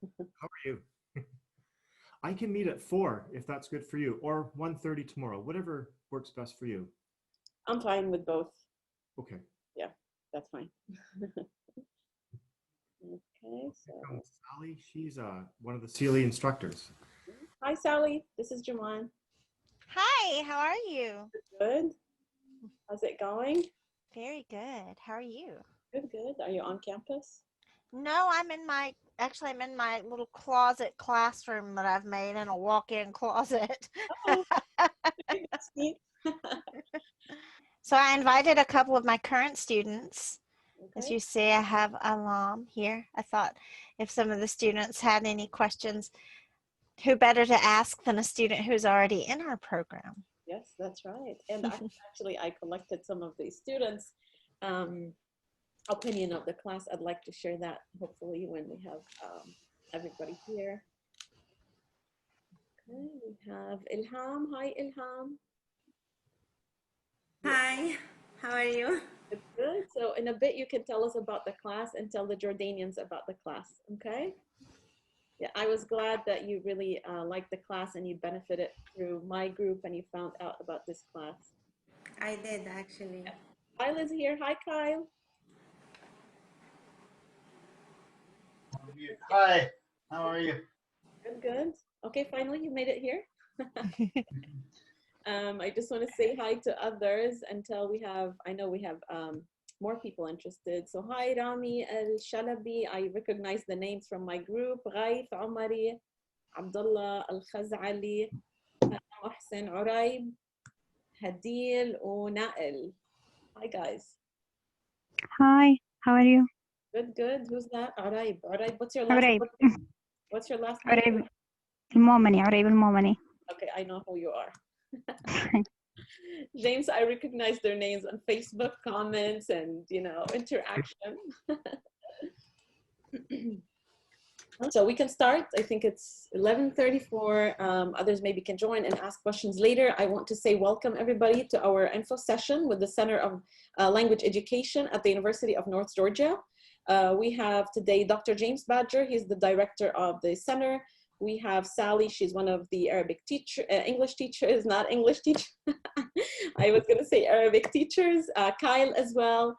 How are you? I can meet at 4 if that's good for you, or 1:30 tomorrow, whatever works best for you. I'm fine with both. Okay. Yeah, that's fine. Okay, so Sally, she's one of the CLE instructors. hi, Sally. This is Jaman. Hi, how are you? Good. How's it going? Very good. How are you? Good, good. Are you on campus? No, I'm in my little closet classroom that I've made in a walk-in closet. Oh, okay, that's neat. So I invited a couple of my current students. As Okay. you see, I have Alam here. I thought if some of the students had any questions, who better to ask than a student who's already in our program? Yes, that's right. And actually, I collected some of the students' um, opinion of the class. I'd like to share that hopefully when we have everybody here. Okay, we have Ilham. Hi, Ilham. Hi, how are you? It's good. So in a bit, you can tell us about the class and tell the Jordanians about the class. Okay. Yeah, I was glad that you really liked the class and you benefited through my group and you found out about this class. I did actually. Kyle is here. Hi, Kyle. Hi, how are you? Good, good. Okay, finally you made it here. I just want to say hi to others until we have, I know we have more people interested. So hi, Rami Al-Shalabi. I recognize the names from my group. Ghaif Omari, Abdullah Al-Khazali, Mohsen Uraib, Hadil, Nail. Hi, guys. Hi, how are you? Good, good. Who's that? Uraib. Uraib, عريب what's your last name? عريب المؤمني عريب المؤمني. Okay, I know who you are. James, I recognize their names on Facebook comments and, you know, interaction. So we can start. I think it's 11:34. Others maybe can join and ask questions later. I want to say welcome everybody to our info session with the Center of Language Education at the University of North Georgia. We have today Dr. James Badger. He's the director of the center. We have Sally. She's one of the Arabic teacher, English teachers, not English teacher. I was going to say Arabic teachers. Kyle as well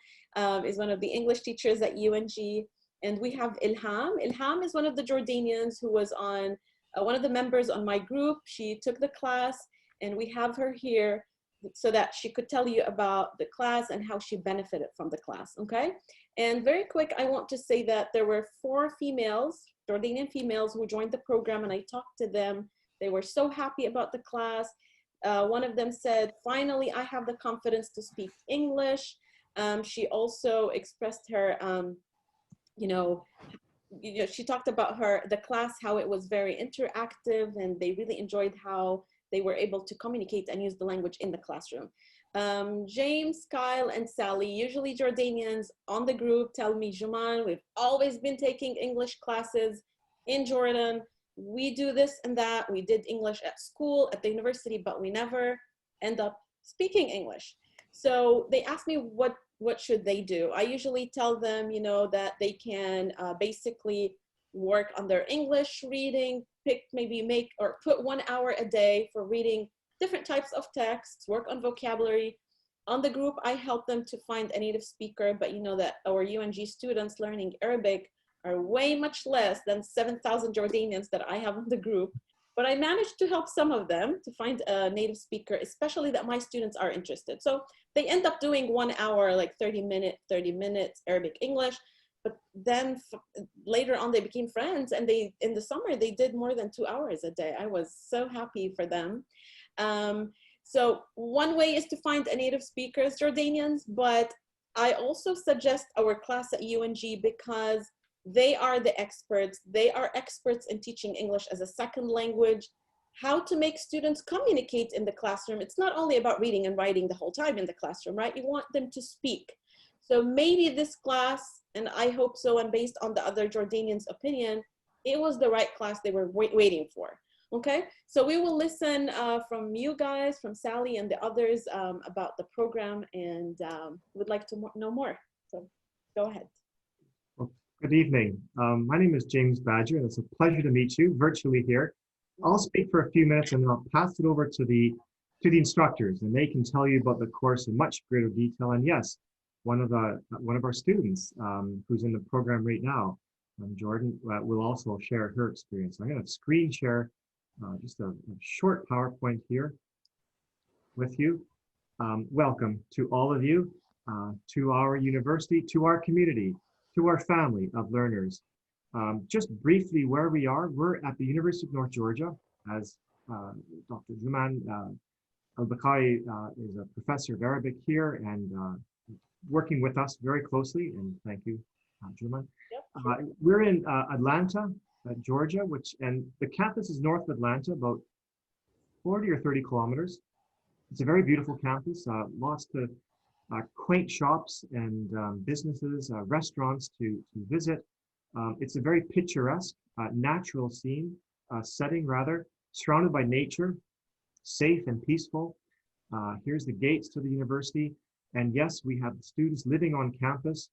is one of the English teachers at UNG. And we have Ilham. Ilham is one of the Jordanians who was on, one of the members on my group. She took the class and we have her here so that she could tell you about the class and how she benefited from the class, okay? And very quick, I want to say that there were 4 females, Jordanian females who joined the program and I talked to them. They were so happy about the class. One of them said, finally, I have the confidence to speak English. She also expressed her, she talked about the class, how it was very interactive and they really enjoyed how they were able to communicate and use the language in the classroom. James, Kyle, and Sally, usually Jordanians on the group, tell me, Juman, we've always been taking English classes in Jordan. We do this and that. We did English at school, at the university, but we never end up speaking English. So they asked me what should they do. I usually tell them, that they can basically work on their English reading, make or put 1 hour a day for reading different types of texts, work on vocabulary. On the group, I help them to find a native speaker, but you know that our UNG students learning Arabic are way much less than 7,000 Jordanians that I have on the group. But I managed to help some of them to find a native speaker, especially that my students are interested. So they end up doing 1 hour, like 30 minutes Arabic English. But then later on, they became friends and in the summer, they did more than 2 hours a day. I was so happy for them. So one way is to find a native speakers, Jordanians, but I also suggest our class at UNG because they are the experts. They are experts in teaching English as a second language, how to make students communicate in the classroom. It's not only about reading and writing the whole time in the classroom, right? You want them to speak. So maybe this class, and I hope so, and based on the other Jordanians' opinion, it was the right class they were waiting for. Okay, so we will listen from you guys, from Sally and the others about the program and would like to know more. So go ahead. Good evening. My name is James Badger, and it's a pleasure to meet you virtually here. I'll speak for a few minutes and then I'll pass it over to the instructors, and they can tell you about the course in much greater detail. And yes, one of our students who's in the program right now, Jordan, will also share her experience. I'm going to screen share just a short PowerPoint here with you. Welcome to all of you, to our university, to our community, to our family of learners. Just briefly where we are, we're at the University of North Georgia, as Dr. Juman Al-Bakai is a professor of Arabic here and working with us very closely, and thank you, Juman. We're in Atlanta, Georgia, and the campus is north of Atlanta, about 40 or 30 kilometers. It's a very beautiful campus, lots of quaint shops and businesses, restaurants to visit. It's a very picturesque, natural setting rather, surrounded by nature, safe and peaceful. Here's the gates to the university. And yes, we have students living on campus.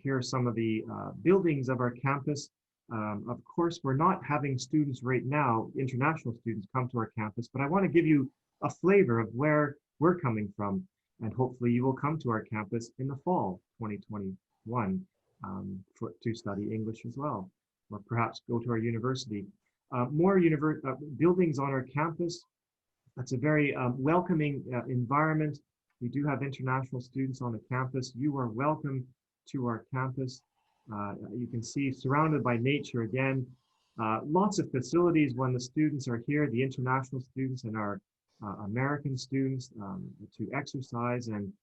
Here are some of the buildings of our campus. Of course, we're not having students right now, international students, come to our campus, but I want to give you a flavor of where we're coming from. And hopefully you will come to our campus in the fall 2021 to study English as well, or perhaps go to our university. More buildings on our campus. That's a very welcoming environment. We do have international students on the campus. You are welcome to our campus. You can see surrounded by nature again. Lots of facilities when the students are here, the international students and our American students, to exercise and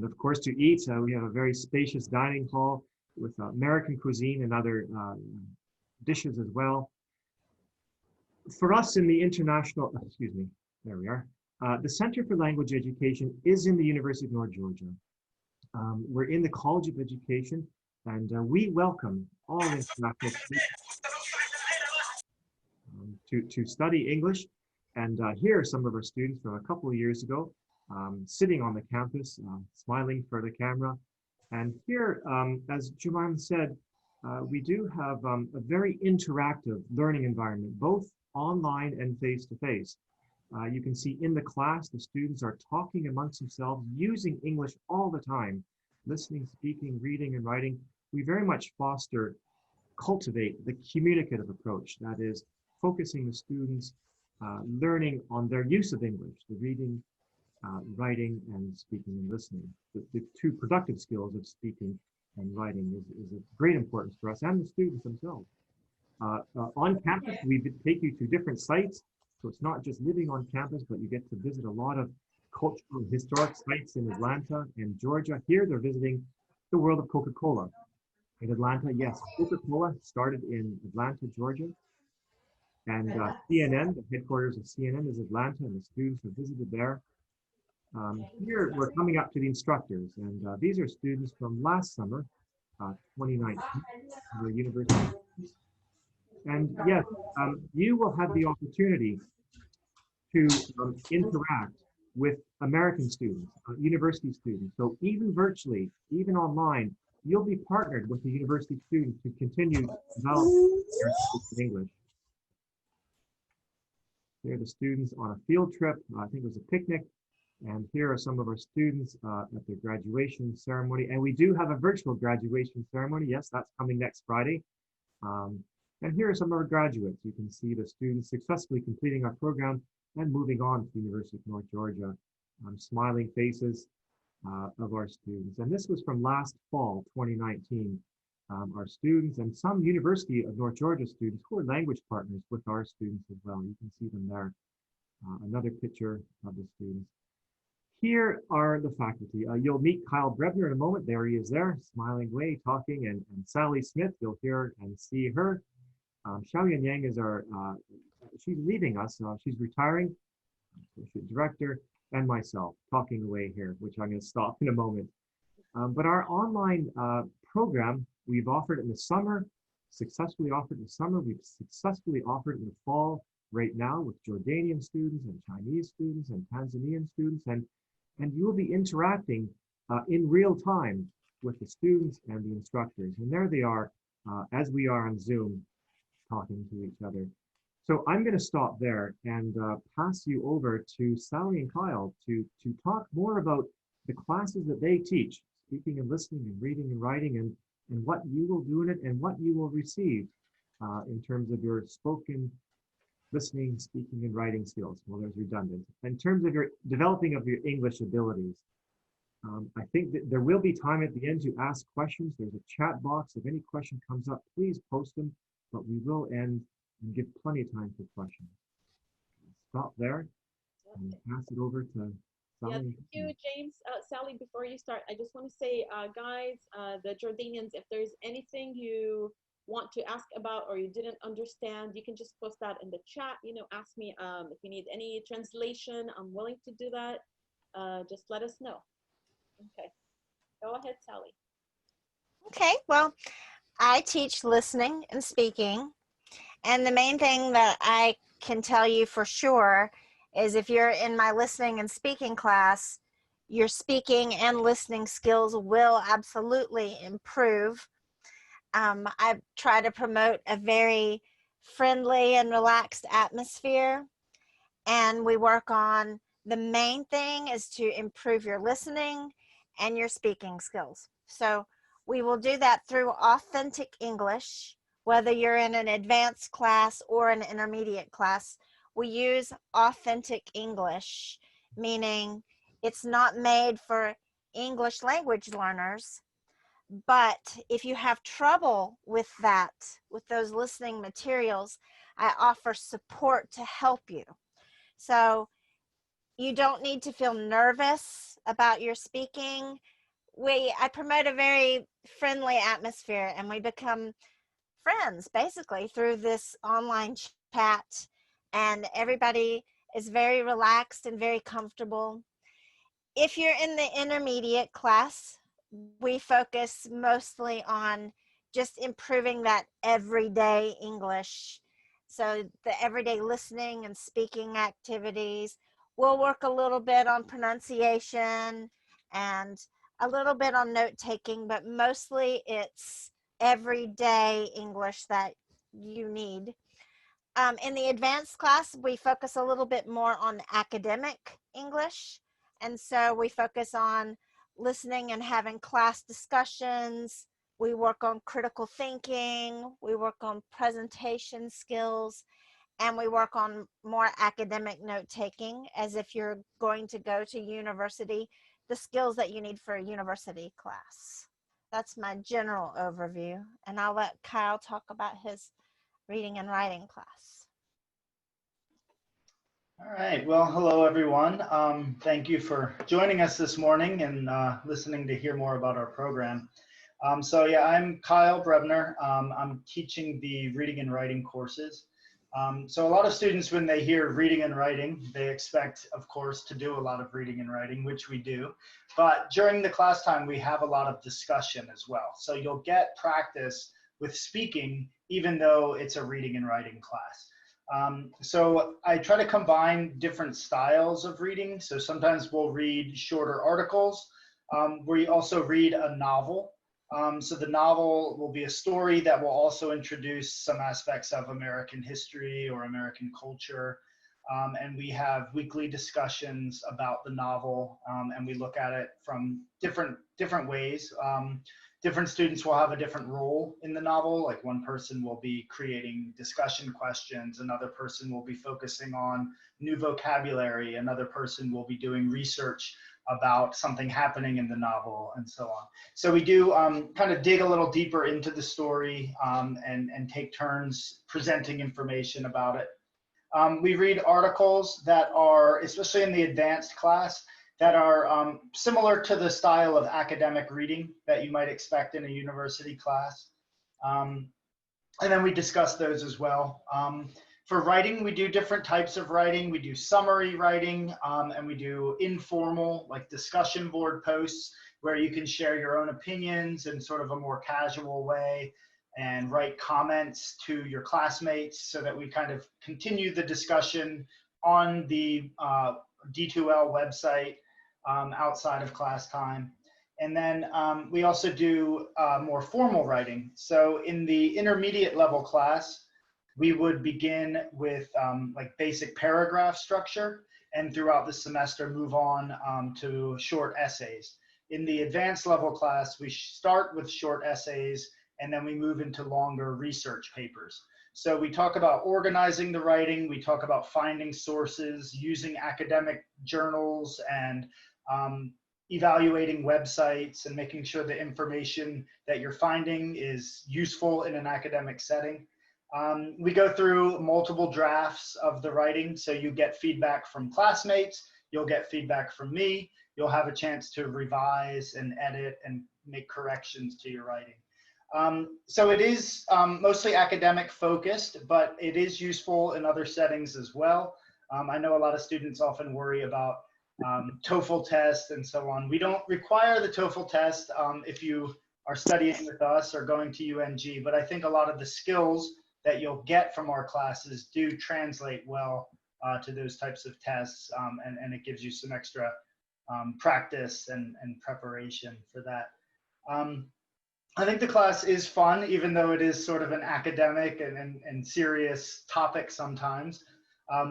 of course to eat. We have a very spacious dining hall with American cuisine and other dishes as well. For us in the international, excuse me, there we are. The Center for Language Education is in the University of North Georgia. We're in the College of Education, and we welcome all international students to study English. And here are some of our students from a couple of years ago, sitting on the campus, smiling for the camera. And here, as Juman said, we do have a very interactive learning environment, both online and face-to-face. You can see in the class, the students are talking amongst themselves, using English all the time, listening, speaking, reading, and writing. We very much cultivate the communicative approach, that is, focusing the students learning on their use of English, the reading, writing, and speaking and listening. The two productive skills of speaking and writing is of great importance for us and the students themselves. On campus, we take you to different sites. So it's not just living on campus, but you get to visit a lot of cultural and historic sites in Atlanta and Georgia. Here they're visiting the world of Coca-Cola. In Atlanta, yes, Coca-Cola started in Atlanta, Georgia. And CNN, the headquarters of CNN is Atlanta, and the students have visited there. Here we're coming up to the instructors, and these are students from last summer, 2019, the university. And yes, you will have the opportunity to interact with American students, university students. So even virtually, even online, you'll be partnered with the university students to continue to develop your skills in English. Here are the students on a field trip. I think it was a picnic. And here are some of our students at their graduation ceremony. And we do have a virtual graduation ceremony. Yes, that's coming next Friday. And here are some of our graduates. You can see the students successfully completing our program and moving on to the University of North Georgia. Smiling faces of our students. And this was from last fall, 2019. Our students and some University of North Georgia students who are language partners with our students as well. You can see them there. Another picture of the students. Here are the faculty. You'll meet Kyle Brebner in a moment. There he is there, smiling away, talking, and Sally Smith, you'll hear and see her. Xiaoyan Yang is she's leaving us. She's retiring, associate director, and myself talking away here, which I'm going to stop in a moment. But our online program, we've offered in the summer, successfully offered in the summer. We've successfully offered in the fall right now with Jordanian students and Chinese students and Tanzanian students. And you will be interacting in real time with the students and the instructors. And there they are, as we are on Zoom, talking to each other. So I'm going to stop there and pass you over to Sally and Kyle to talk more about the classes that they teach, speaking and listening and reading and writing, and what you will do in it and what you will receive in terms of your spoken, listening, speaking, and writing skills. Well, there's redundant. In terms of your developing of your English abilities, I think that there will be time at the end to ask questions. There's a chat box. If any question comes up, please post them, but we will end and give plenty of time for questions. Stop there and pass it over to Sally. Yeah, thank you, James. Sally, before you start, I just want to say, guys, the Jordanians, if there's anything you want to ask about or you didn't understand, you can just post that in the chat. You know, ask me if you need any translation. I'm willing to do that. Just let us know. Okay, go ahead, Sally. Okay, well, I teach listening and speaking. And the main thing that I can tell you for sure is if you're in my listening and speaking class, your speaking and listening skills will absolutely improve. I try to promote a very friendly and relaxed atmosphere. And we work on the main thing is to improve your listening and your speaking skills. So we will do that through authentic English, whether you're in an advanced class or an intermediate class. We use authentic English, meaning it's not made for English language learners. But if you have trouble with that, with those listening materials, I offer support to help you. So you don't need to feel nervous about your speaking. I promote a very friendly atmosphere, and we become friends basically through this online chat, and everybody is very relaxed and very comfortable. If you're in the intermediate class, we focus mostly on just improving that everyday English. So the everyday listening and speaking activities. We'll work a little bit on pronunciation and a little bit on note taking, but mostly it's everyday English that you need. In the advanced class, we focus a little bit more on academic English. And so we focus on listening and having class discussions. We work on critical thinking. We work on presentation skills. And we work on more academic note taking, as if you're going to go to university, the skills that you need for a university class. That's my general overview. And I'll let Kyle talk about his reading and writing class. All right. Well, hello, everyone. Thank you for joining us this morning and listening to hear more about our program. So yeah, I'm Kyle Brebner. I'm teaching the reading and writing courses. So a lot of students, when they hear reading and writing, they expect, of course, to do a lot of reading and writing, which we do. But during the class time, we have a lot of discussion as well. So you'll get practice with speaking, even though it's a reading and writing class. So I try to combine different styles of reading. So sometimes we'll read shorter articles. We also read a novel. So the novel will be a story that will also introduce some aspects of American history or American culture. And we have weekly discussions about the novel, and we look at it from different ways. Different students will have a different role in the novel. Like one person will be creating discussion questions, another person will be focusing on new vocabulary, another person will be doing research about something happening in the novel, and so on. So we do kind of dig a little deeper into the story and take turns presenting information about it. We read articles that are, especially in the advanced class, that are similar to the style of academic reading that you might expect in a university class. And then we discuss those as well. For writing, we do different types of writing. We do summary writing, and we do informal, like discussion board posts, where you can share your own opinions in sort of a more casual way and write comments to your classmates so that we kind of continue the discussion on the D2L website outside of class time. And then we also do more formal writing. So in the intermediate level class, we would begin with like basic paragraph structure, and throughout the semester move on to short essays. In the advanced level class, we start with short essays, and then we move into longer research papers. So we talk about organizing the writing, we talk about finding sources, using academic journals, and evaluating websites and making sure the information that you're finding is useful in an academic setting. We go through multiple drafts of the writing, so you get feedback from classmates, you'll get feedback from me, you'll have a chance to revise and edit and make corrections to your writing. So it is mostly academic focused, but it is useful in other settings as well. I know a lot of students often worry about TOEFL test and so on. We don't require the TOEFL test if you are studying with us or going to UNG, but I think a lot of the skills that you'll get from our classes do translate well to those types of tests, and it gives you some extra practice and preparation for that. I think the class is fun, even though it is sort of an academic and serious topic sometimes.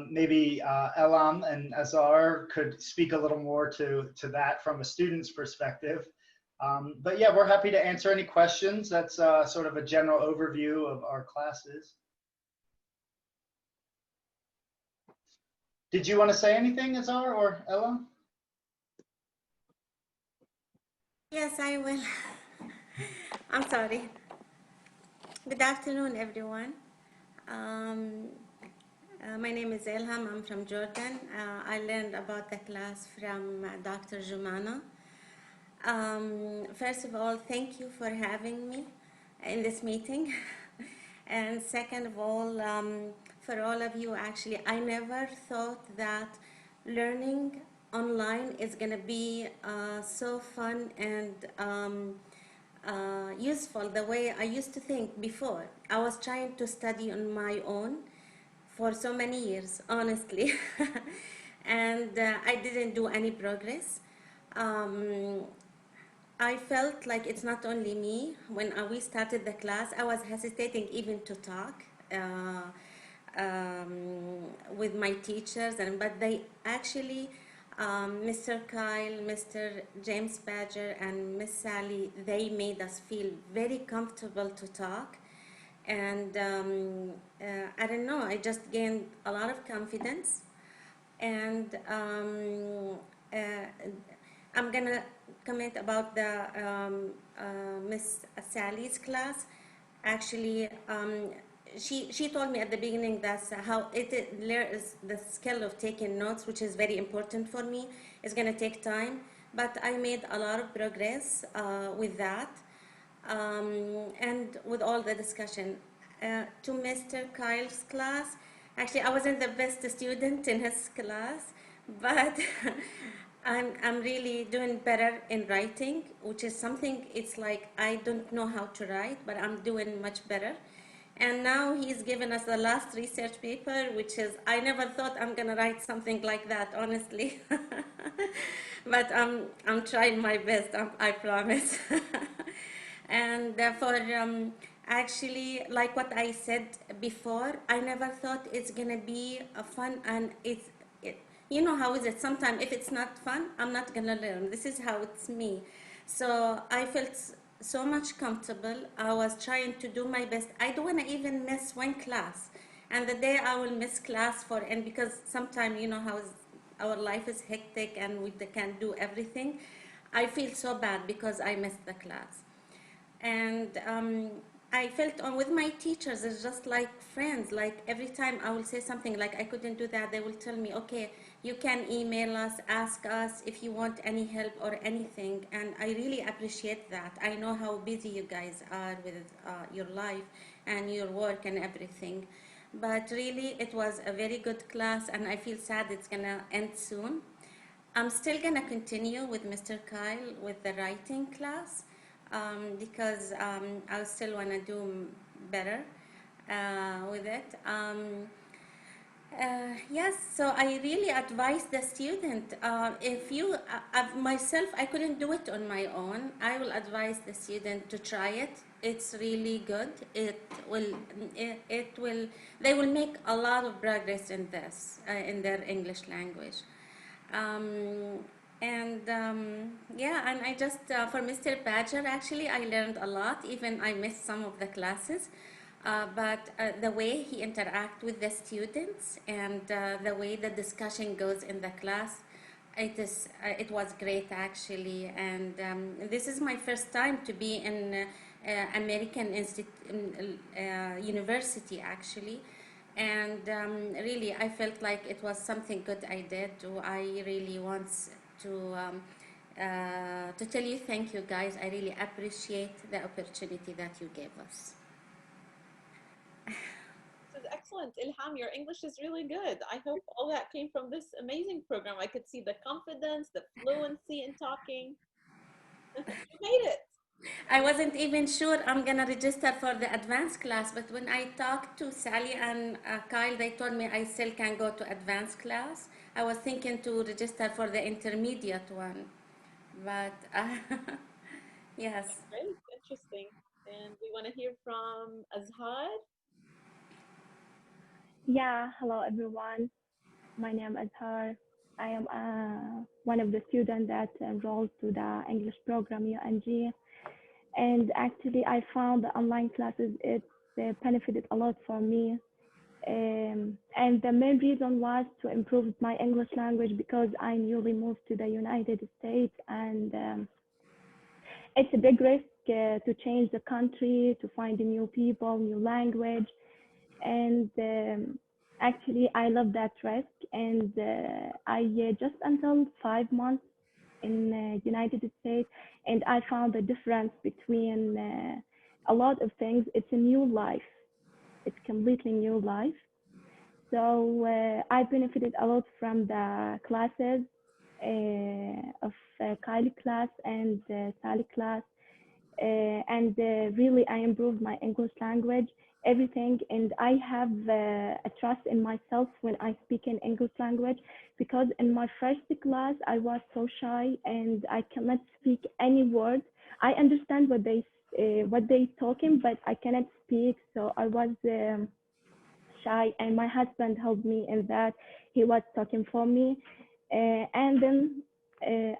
Maybe Elam and Azar could speak a little more to that from a student's perspective. But yeah, we're happy to answer any questions. That's sort of a general overview of our classes. Did you want to say anything, Azar or Elam? Yes, I will. I'm sorry. Good afternoon, everyone. My name is Elham. I'm from Jordan. I learned about the class from Dr. Jumana. First of all, thank you for having me in this meeting. And second of all, for all of you, actually, I never thought that learning online is going to be so fun and useful the way I used to think before. I was trying to study on my own for so many years, honestly, and I didn't do any progress. I felt like it's not only me. When we started the class, I was hesitating even to talk with my teachers, but they actually, Mr. Kyle, Mr. James Badger, and Miss Sally, they made us feel very comfortable to talk. And I don't know, I just gained a lot of confidence. And I'm gonna comment about the Miss Sally's class. Actually, she told me at the beginning that's how is the skill of taking notes, which is very important for me. It's gonna take time, but I made a lot of progress with that, and with all the discussion. To Mr. Kyle's class, actually, I wasn't the best student in his class, but I'm really doing better in writing, which is something, it's like I don't know how to write, but I'm doing much better. And now he's given us the last research paper, which is, I never thought I'm gonna write something like that, honestly. But I'm trying my best, I promise. And actually, like what I said before, I never thought it's gonna be a fun, and you know how is it, sometimes if it's not fun, I'm not gonna learn. This is how it's me. So I felt so much comfortable. I was trying to do my best. I don't want to even miss one class, and the day I will miss class and because sometimes you know how our life is hectic and we can't do everything, I feel so bad because I missed the class. And I felt on with my teachers, it's just like friends. Like every time I will say something like I couldn't do that, they will tell me, okay, you can email us, ask us if you want any help or anything. And I really appreciate that. I know how busy you guys are with your life and your work and everything. But really, it was a very good class, and I feel sad it's gonna end soon. I'm still gonna continue with Mr. Kyle with the writing class, because I still wanna do better with it. Yes, so I really advise the student, if you, myself, I couldn't do it on my own. I will advise the student to try it. It's really good. It will, they will make a lot of progress in this, in their English language. Um, yeah, and I just, for Mr. Badger, actually, I learned a lot. Even I missed some of the classes. But the way he interact with the students and the way the discussion goes in the class, it was great actually. And this is my first time to be in University actually. And really, I felt like it was something good I did. I really want to tell you thank you guys. I really appreciate the opportunity that you gave us. This is excellent. Ilham, your English is really good. I hope all that came from this amazing program. I could see the confidence, the fluency in talking. You made it. I wasn't even sure I'm gonna register for the advanced class, but when I talked to Sally and Kyle, they told me I still can go to advanced class. I was thinking to register for the intermediate one, but yes. Great, interesting. And we want to hear from Azhar. Yeah, hello everyone. My name is Har. I am one of the students that enrolled to the English program UNG. And actually, I found the online classes, it benefited a lot for me. And the main reason was to improve my English language because I newly moved to the United States and it's a big risk to change the country, to find new people, new language and actually I love that risk and I just until 5 months in United States and I found the difference between a lot of things. It's a new life. It's completely new life. So I benefited a lot from the classes of Kylie class and Sally class and really I improved my English language, everything, and I have a trust in myself when I speak in English language because in my first class I was so shy and I cannot speak any word. I understand what they talking, but I cannot speak, so I was shy and my husband helped me in that. He was talking for me and then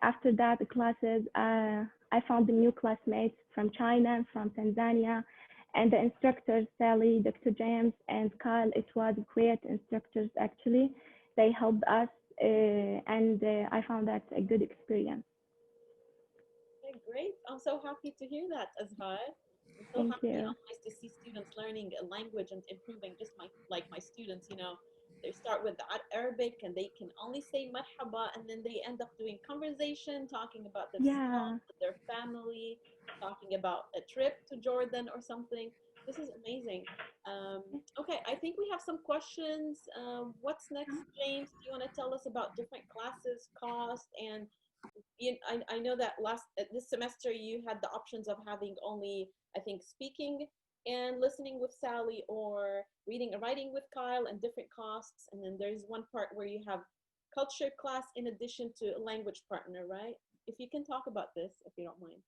after that the classes I found the new classmates from China and from Tanzania and the instructors Sally, Dr. James and Kyle. It was great instructors actually. They helped us and I found that a good experience. Okay, great. I'm so happy to hear that, Azhar. I'm so Thank happy you. always to see students learning a language and improving. Just my students, they start with the Arabic and they can only say marhaba, and then they end up doing conversation, talking about Yeah. themselves, their family, talking about a trip to Jordan or something. This is amazing. Okay, I think we have some questions. What's next, James? Do you want to tell us about different classes, cost, and I know that this semester you had the options of having only, I think, speaking and listening with Sally or reading and writing with Kyle and different costs. And then there's one part where you have culture class in addition to a language partner, right? If you can talk about this, if you don't mind.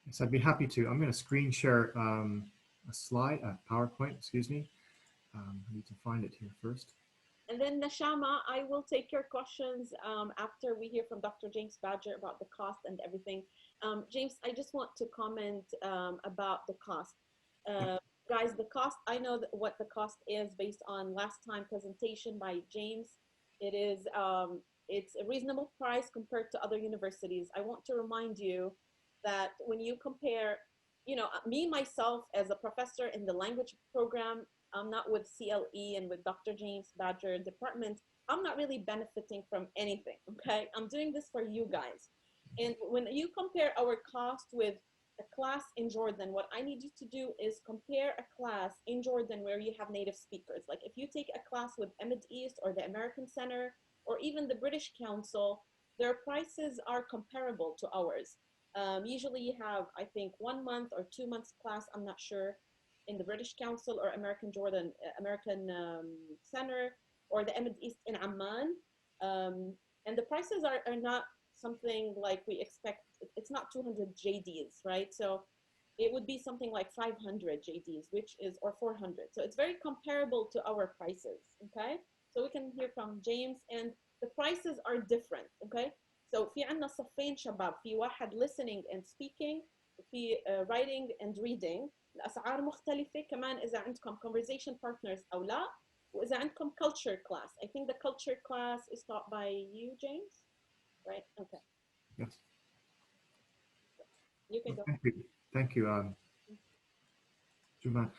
Yes, I'd be happy to. I'm going to screen share a slide, a PowerPoint, excuse me. I need to find it here first. And then Nashama, I will take your questions after we hear from Dr. James Badger about the cost and everything. James, I just want to comment about the cost. Guys, the cost, I know what the cost is based on last time presentation by James. It's a reasonable price compared to other universities. I want to remind you that when you compare, me myself as a professor in the language program, I'm not with CLE and with Dr. James Badger department. I'm not really benefiting from anything, okay? I'm doing this for you guys. And when you compare our cost with a class in Jordan, what I need you to do is compare a class in Jordan where you have native speakers. Like if you take a class with Mid East or the American Center or even the British Council, their prices are comparable to ours. Usually you have, I think, 1 month or 2 months class, I'm not sure. in the British Council or American Jordan, American Center, or the Middle East in Amman. And the prices are not something like we expect. It's not 200 JDs, right? So it would be something like 500 JDs, which is, or 400. So it's very comparable to our prices, okay? So we can hear from James, and the prices are different, okay? So في عنا صفين شباب، في واحد listening and speaking، وفي writing and reading. الأسعار مختلفة كمان إذا عندكم conversation partners أو لا، وإذا عندكم culture class. I think the culture class is taught by you, James, right? Okay. Yes. You can go. Thank you. Thank you, Juma.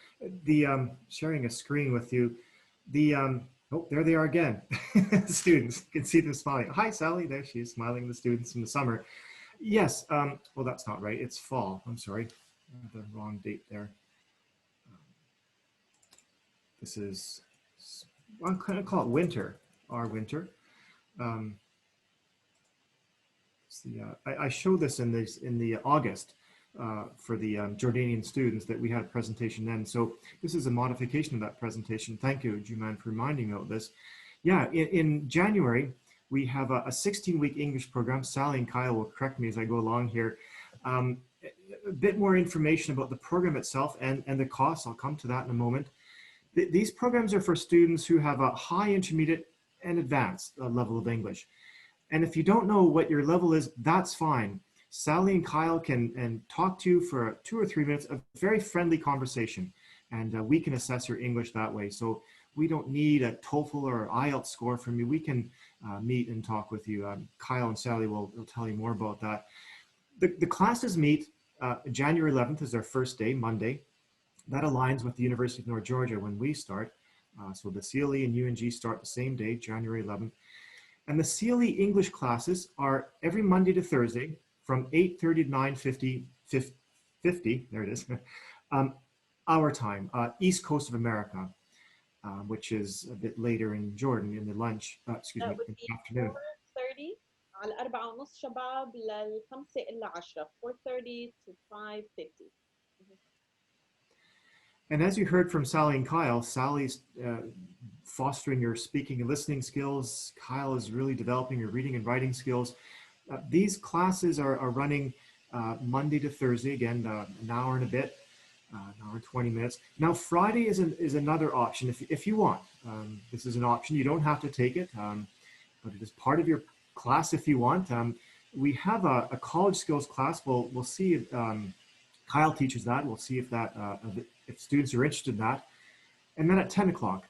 The sharing a screen with you. The oh, there they are again. The students, you can see them smiling. Hi, Sally. There she is, smiling. The students in the summer. Yes. Well, that's not right. It's fall. I'm sorry, the wrong date there. This is, I'm going to call it winter. Our winter. I showed this in the August for the Jordanian students that we had a presentation then. So this is a modification of that presentation. Thank you, Juman, for reminding me of this. Yeah, in January, we have a 16-week English program. Sally and Kyle will correct me as I go along here. A bit more information about the program itself and the costs. I'll come to that in a moment. These programs are for students who have a high, intermediate, and advanced level of English. And if you don't know what your level is, that's fine. Sally and Kyle can talk to you for 2 or 3 minutes, a very friendly conversation. And we can assess your English that way. So we don't need a TOEFL or IELTS score from you. We can meet and talk with you. Kyle and Sally will tell you more about that. The classes meet January 11th is our first day, Monday. That aligns with the University of North Georgia when we start. So the CLE and UNG start the same day, January 11th. And the CLE English classes are every Monday to Thursday from 8:30 to 9:50, there it is, our time, East Coast of America, which is a bit later in Jordan in the lunch, excuse me, in the afternoon. 4:30 على 4:30 شباب لل 5 إلا 10, 4:30 to 5:50. And as you heard from Sally and Kyle, Sally's fostering your speaking and listening skills. Kyle is really developing your reading and writing skills. These classes are running Monday to Thursday, again, an hour and a bit, an hour and 20 minutes. Now, Friday is another option if you want. This is an option. You don't have to take it, but it is part of your class if you want. We have a college skills class. We'll see if Kyle teaches that. We'll see if that if students are interested in that. And then at 10 o'clock,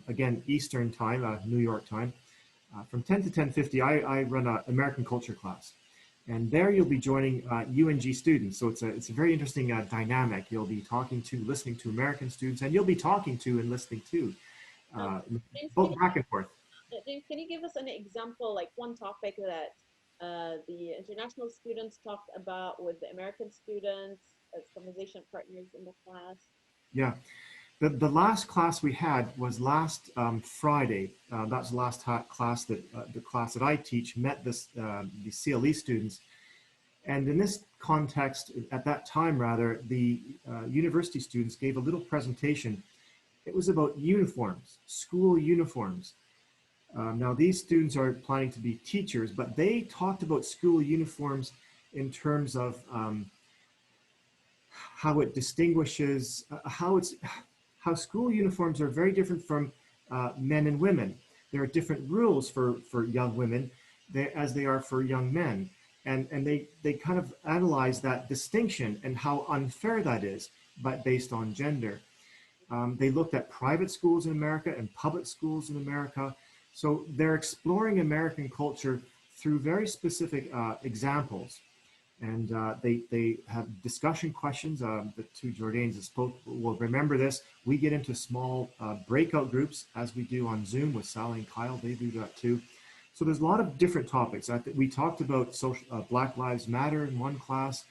again, Eastern time, New York time, from 10 to 10:50, I run an American culture class. And there you'll be joining UNG students. So it's a very interesting dynamic. You'll be talking to, listening to American students, and you'll be talking to and listening to, both back and forth. James, can you give us an example, like one topic that the international students talked about with the American students as conversation partners in the class? Yeah. The last class we had was last Friday. That's the last class that the class that I teach met the CLE students. And in this context, at that time rather, the university students gave a little presentation. It was about uniforms, school uniforms. Now these students are planning to be teachers, but they talked about school uniforms in terms of how it distinguishes, how school uniforms are very different from men and women. There are different rules for young women as they are for young men. And they kind of analyze that distinction and how unfair that is, but based on gender. They looked at private schools in America and public schools in America. So they're exploring American culture through very specific examples. And they have discussion questions. The two Jordanians that spoke will remember this. We get into small breakout groups as we do on Zoom with Sally and Kyle. They do that too. So there's a lot of different topics. We talked about Black Lives Matter in one class.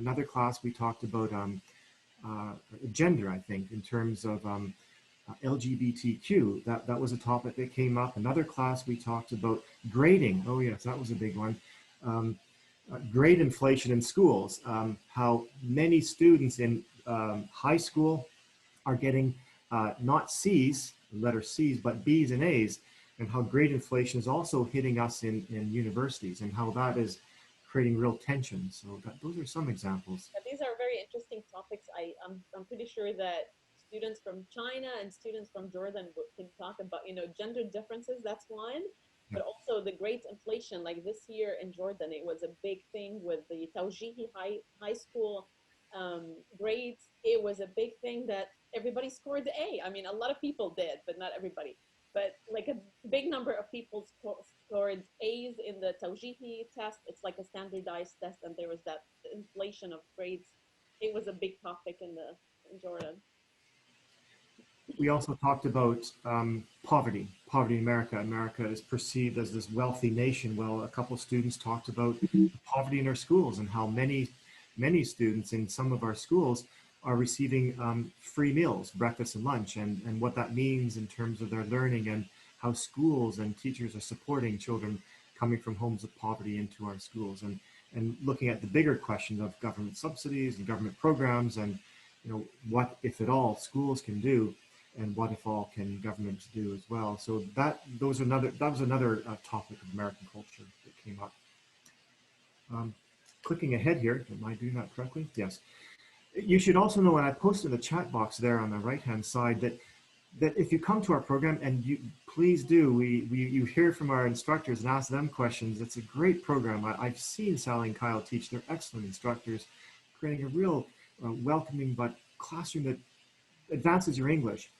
Another class we talked about gender, I think, in terms of LGBTQ. That was a topic that came up. Another class we talked about grading. Oh yes, that was a big one. Grade inflation in schools, how many students in high school are getting not C's, letter C's, but B's and A's, and how grade inflation is also hitting us in universities, and how that is creating real tension. So those are some examples. Yeah, these are very interesting topics. I'm pretty sure that students from China and students from Jordan can talk about, gender differences. That's one, Yeah. but also the great inflation. Like this year in Jordan, it was a big thing with the Tawjihi high school grades. It was a big thing that everybody scored the A. I mean, a lot of people did, but not everybody. But like a big number of people scored A's in the Tawjihi test. It's like a standardized test, and there was that inflation of grades. It was a big topic in Jordan. We also talked about poverty in America. America is perceived as this wealthy nation. Well, a couple of students talked about poverty in our schools and how many students in some of our schools are receiving free meals, breakfast and lunch, and what that means in terms of their learning, and how schools and teachers are supporting children coming from homes of poverty into our schools, and looking at the bigger question of government subsidies and government programs, and what, if at all, schools can do, and what, if all, can governments do as well. So that was another topic of American culture that came up. Clicking ahead here, am I doing that correctly? Yes. You should also know, and I posted in the chat box there on the right-hand side, that if you come to our program, and you please do, you hear from our instructors and ask them questions. It's a great program. I've seen Sally and Kyle teach. They're excellent instructors, creating a real welcoming but classroom that advances your English.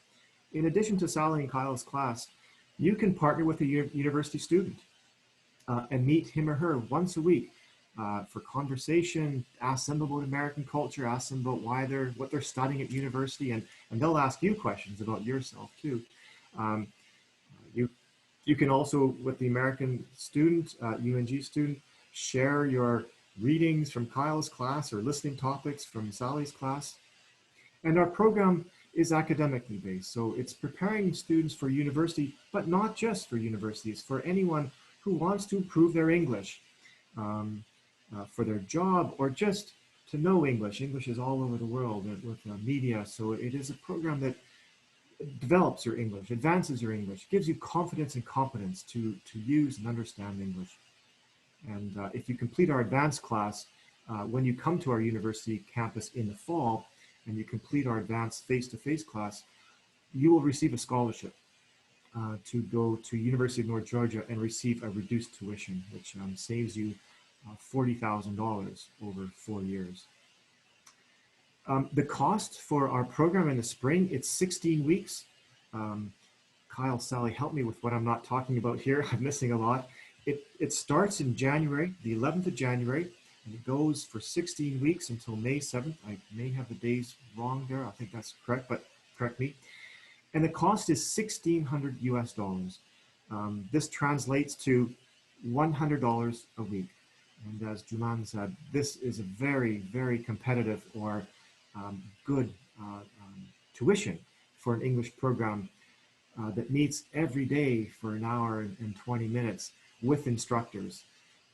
In addition to Sally and Kyle's class, you can partner with a university student and meet him or her once a week for conversation. Ask them about American culture, ask them about what they're studying at university, and they'll ask you questions about yourself too. You can also, with the American student, UNG student, share your readings from Kyle's class or listening topics from Sally's class. And our program is academically based, so it's preparing students for university, but not just for universities, for anyone who wants to improve their English, for their job, or just to know English. English is all over the world with media, so it is a program that develops your English, advances your English, gives you confidence and competence to use and understand English. And if you complete our advanced class, when you come to our university campus in the fall, and you complete our advanced face-to-face class, you will receive a scholarship to go to University of North Georgia and receive a reduced tuition, which saves you $40,000 over 4 years. The cost for our program in the spring, it's 16 weeks. Kyle, Sally, help me with what I'm not talking about here. I'm missing a lot. It starts in January, the 11th of January, and it goes for 16 weeks until May 7th. I may have the days wrong there. I think that's correct, but correct me. And the cost is $1,600 US. This translates to $100 a week. And as Juman said, this is a very, very competitive or good tuition for an English program that meets every day for an hour and 20 minutes with instructors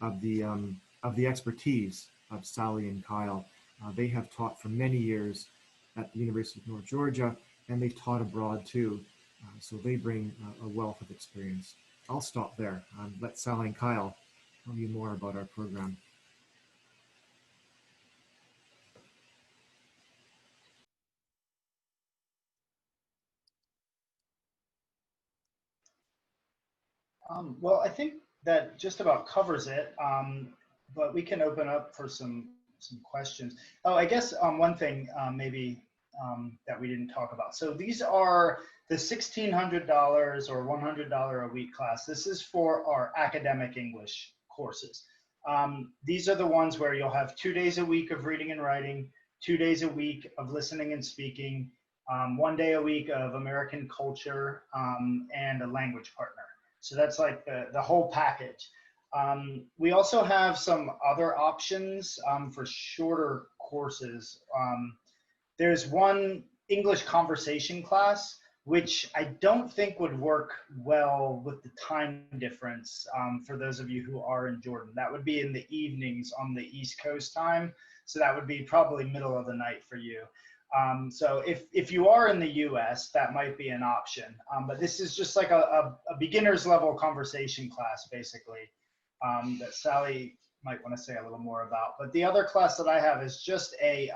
of the expertise of Sally and Kyle. They have taught for many years at the University of North Georgia, and they've taught abroad too. So they bring a wealth of experience. I'll stop there. Let Sally and Kyle tell you more about our program. Well, I think that just about covers it, but we can open up for some questions. Oh, I guess one thing maybe that we didn't talk about. So these are the $1,600 or $100 a week class. This is for our academic English courses. These are the ones where you'll have 2 days a week of reading and writing, 2 days a week of listening and speaking, 1 day a week of American culture, and a language partner. So that's like the whole package. We also have some other options for shorter courses. There's one English conversation class, which I don't think would work well with the time difference for those of you who are in Jordan. That would be in the evenings on the East Coast time. So that would be probably middle of the night for you. So if you are in the US, that might be an option. But this is just like a beginner's level conversation class, basically, that Sally might want to say a little more about. But the other class that I have is just a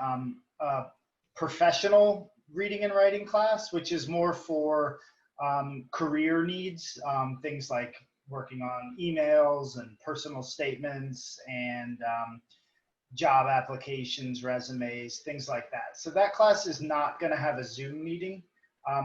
professional reading and writing class, which is more for career needs, things like working on emails and personal statements and job applications, resumes, things like that. So that class is not going to have a Zoom meeting.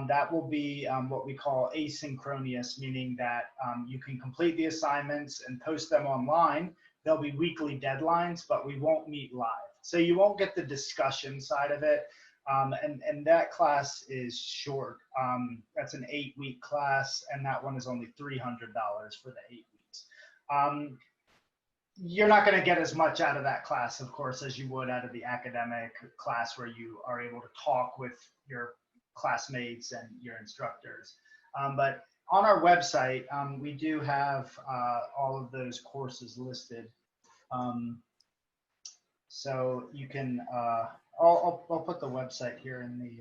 That will be what we call asynchronous, meaning that you can complete the assignments and post them online. There'll be weekly deadlines, but we won't meet live. So you won't get the discussion side of it. And that class is short. That's an 8-week class, and that one is only $300 for the 8 weeks. You're not going to get as much out of that class, of course, as you would out of the academic class where you are able to talk with your classmates and your instructors. But on our website, we do have all of those courses listed. So you can, I'll put the website here in the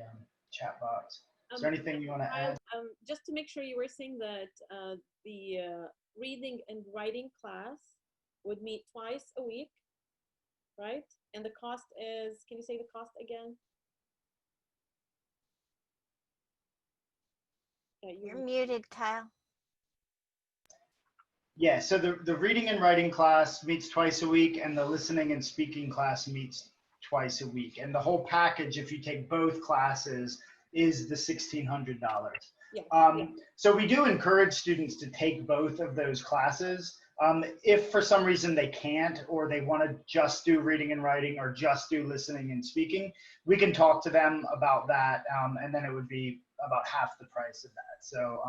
chat box. Is there anything you want to add? Just to make sure, you were saying that the reading and writing class would meet twice a week, right? And the cost is, can you say the cost again? You're muted, Kyle. Yeah, so the reading and writing class meets twice a week, and the listening and speaking class meets twice a week. And the whole package, if you take both classes, is the $1,600. Yeah. So we do encourage students to take both of those classes. If for some reason they can't, or they want to just do reading and writing or just do listening and speaking, we can talk to them about that, and then it would be about half the price of that. So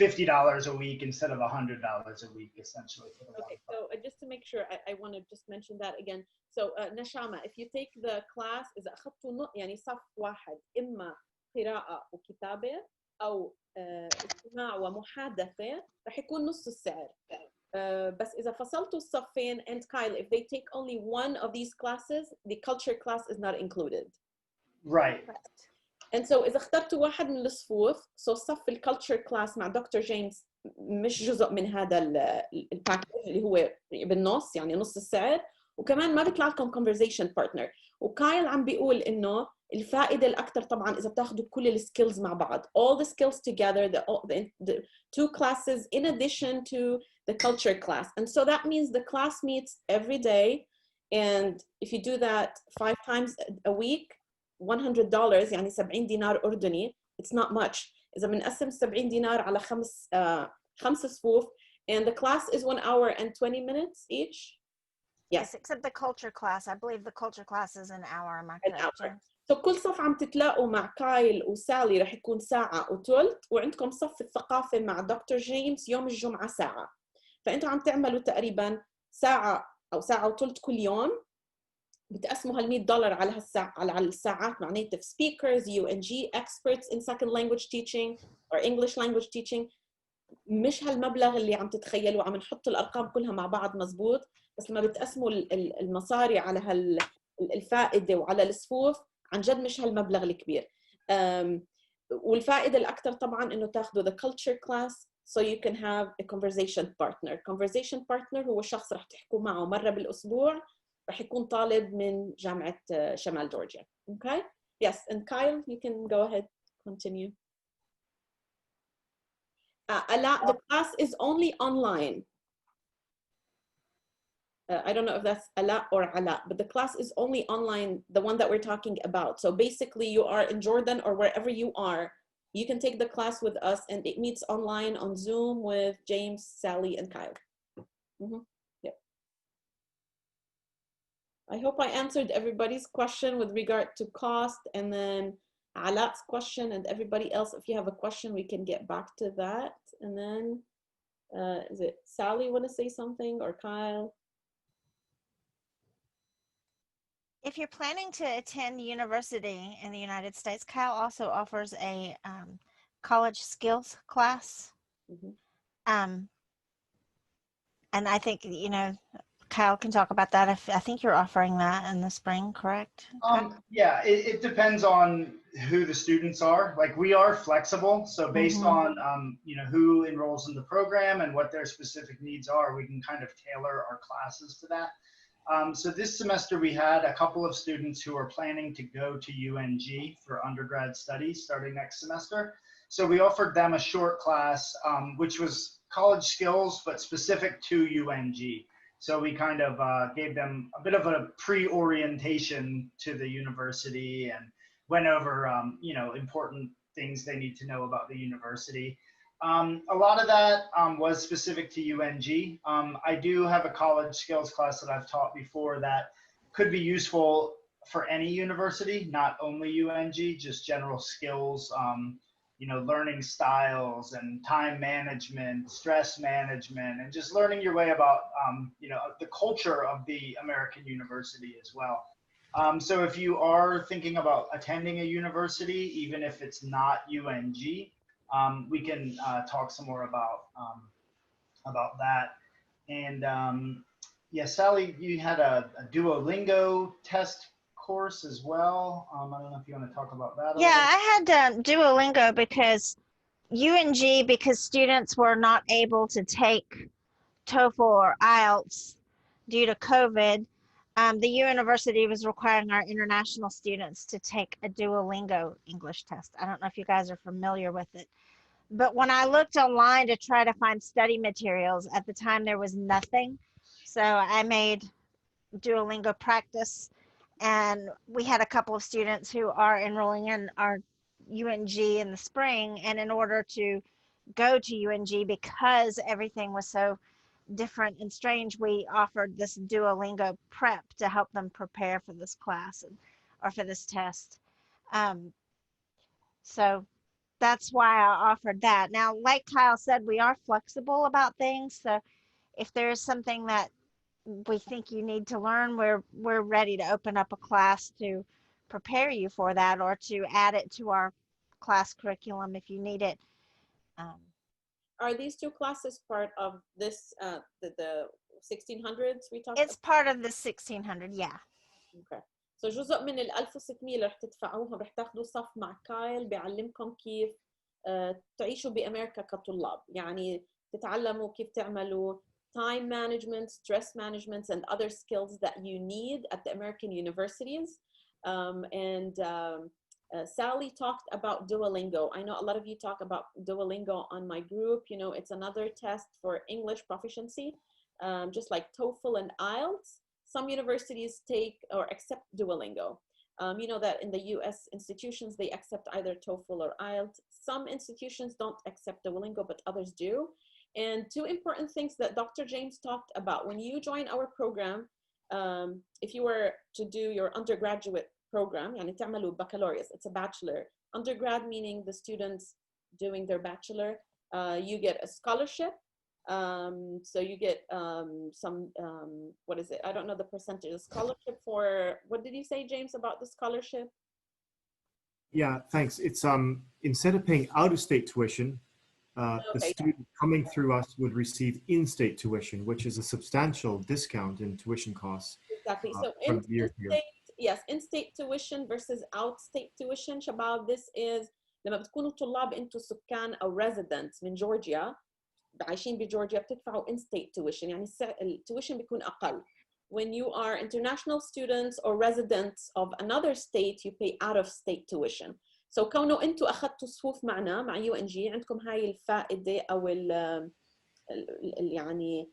$50 a week instead of $100 a week, essentially. For the okay, so just to make sure, I want to just mention that again. So Nashama, if you take the class إذا أخذتوا يعني صف واحد إما قراءة وكتابة أو استماع ومحادثة رح يكون نص السعر. بس إذا فصلتوا الصفين, and Kyle, if they take only one of these classes, the culture class is not included. Right. And so إذا اخترتوا واحد من الصفوف, so صف الكالتشر كلاس مع دكتور جيمس مش جزء من هذا الباكج اللي هو بالنص, يعني نص السعر, وكمان ما بيطلع لكم conversation partner. وكايل عم بيقول إنه الفائدة الأكثر طبعاً إذا بتاخدوا كل السكيلز مع بعض, all the skills together, the two classes in addition to the culture class. And so that means the class meets every day, and if you do that 5 times a week, $100 يعني 70 دينار أردني, it's not much. إذا بنقسم 70 دينار على خمس صفوف, and the class is 1 hour and 20 minutes each. Yes, except the culture class. I believe the culture class is an hour. Am I correct, James? So كل صف عم تتلاقوا مع كايل وسالي رح يكون ساعة وثلث, وعندكم صف الثقافة مع دكتور جيمس يوم الجمعة ساعة. فأنتوا عم تعملوا تقريبا ساعة أو ساعة وثلث كل يوم. بتقسموا $100 على هالساعة على الساعات مع native speakers, UNG experts in second language teaching or English language teaching. مش هالمبلغ اللي عم تتخيلوا, عم نحط الأرقام كلها مع بعض مزبوط, بس لما بتقسموا المصاري على الفائدة وعلى الصفوف, عن جد مش هالمبلغ الكبير. والفائدة الأكثر طبعاً إنه تاخذوا the culture class so you can have a conversation partner. Conversation partner هو شخص رح تحكوا معه مرة بالأسبوع, رح يكون طالب من جامعة شمال جورجيا. Okay? Yes, and Kyle, you can go ahead, continue. The class is only online. I don't know if that's Ala or Ala, but the class is only online, the one that we're talking about. So basically you are in Jordan or wherever you are, you can take the class with us, and it meets online on Zoom with James, Sally, and Kyle. Yeah. I hope I answered everybody's question with regard to cost, and then Ala's question, and everybody else, if you have a question, we can get back to that. And then, is it Sally want to say something, or Kyle? If you're planning to attend university in the United States, Kyle also offers a college skills class. And I think, you know, Kyle can talk about that. I think you're offering that in the spring, correct? Kyle? Yeah, it depends on who the students are. Like we are flexible, so based on you know, who enrolls in the program and what their specific needs are, we can kind of tailor our classes to that. So this semester we had a couple of students who are planning to go to UNG for undergrad studies starting next semester. So we offered them a short class, which was college skills, but specific to UNG. So we kind of gave them a bit of a pre-orientation to the university and went over, you know, important things they need to know about the university. A lot of that was specific to UNG. I do have a college skills class that I've taught before that could be useful for any university, not only UNG, just general skills, you know, learning styles and time management, stress management, and just learning your way about, you know, the culture of the American university as well. So if you are thinking about attending a university, even if it's not UNG, we can talk some more about that. And yeah, Sally, you had a Duolingo test course as well. I don't know if you want to talk about that a Yeah, little. I had Duolingo because UNG, because students were not able to take TOEFL or IELTS due to COVID. The university was requiring our international students to take a Duolingo English test. I don't know if you guys are familiar with it. But when I looked online to try to find study materials, at the time there was nothing. So I made Duolingo practice, and we had a couple of students who are enrolling in our UNG in the spring. And in order to go to UNG, because everything was so different and strange, we offered this Duolingo prep to help them prepare for this class or for this test. So that's why I offered that. Now, like Kyle said, we are flexible about things. So if there's something that we think you need to learn, we're ready to open up a class to prepare you for that, or to add it to our class curriculum if you need it. Are these two classes part of this, the 1600s we talked It's about? part of the 1600, yeah. Okay. So جزء من ال 1600 اللي رح تدفعوهم رح تاخذوا صف مع كايل بيعلمكم كيف تعيشوا بأمريكا كطلاب، يعني تتعلموا كيف تعملوا time management, stress management, and other skills that you need at the American universities. Sally talked about Duolingo. I know a lot of you talk about Duolingo on my group. You know, it's another test for English proficiency, just like TOEFL and IELTS. Some universities take or accept Duolingo. You know that in the US institutions, they accept either TOEFL or IELTS. Some institutions don't accept Duolingo, but others do. And two important things that Dr. James talked about: when you join our program, if you were to do your undergraduate program, يعني تعملوا baccalaureate, it's a bachelor. Undergrad meaning the students doing their bachelor, you get a scholarship. So you get some, what is it? I don't know the percentage. A scholarship for, what did you say, James, about the scholarship? Yeah, thanks. It's instead of paying out-of-state tuition, the student coming through us would receive in-state tuition, which is a substantial discount in tuition costs. Exactly. So in-state tuition versus out-state tuition. شباب, this is لما بتكونوا طلاب انتوا سكان او residents من جورجيا عايشين بجورجيا بتدفعوا in-state tuition، يعني التويشن بيكون أقل. When you are international students or residents of another state, you pay out-of-state tuition. So كونه انتوا أخذتوا صفوف معنا مع UNG عندكم هاي الفائدة أو يعني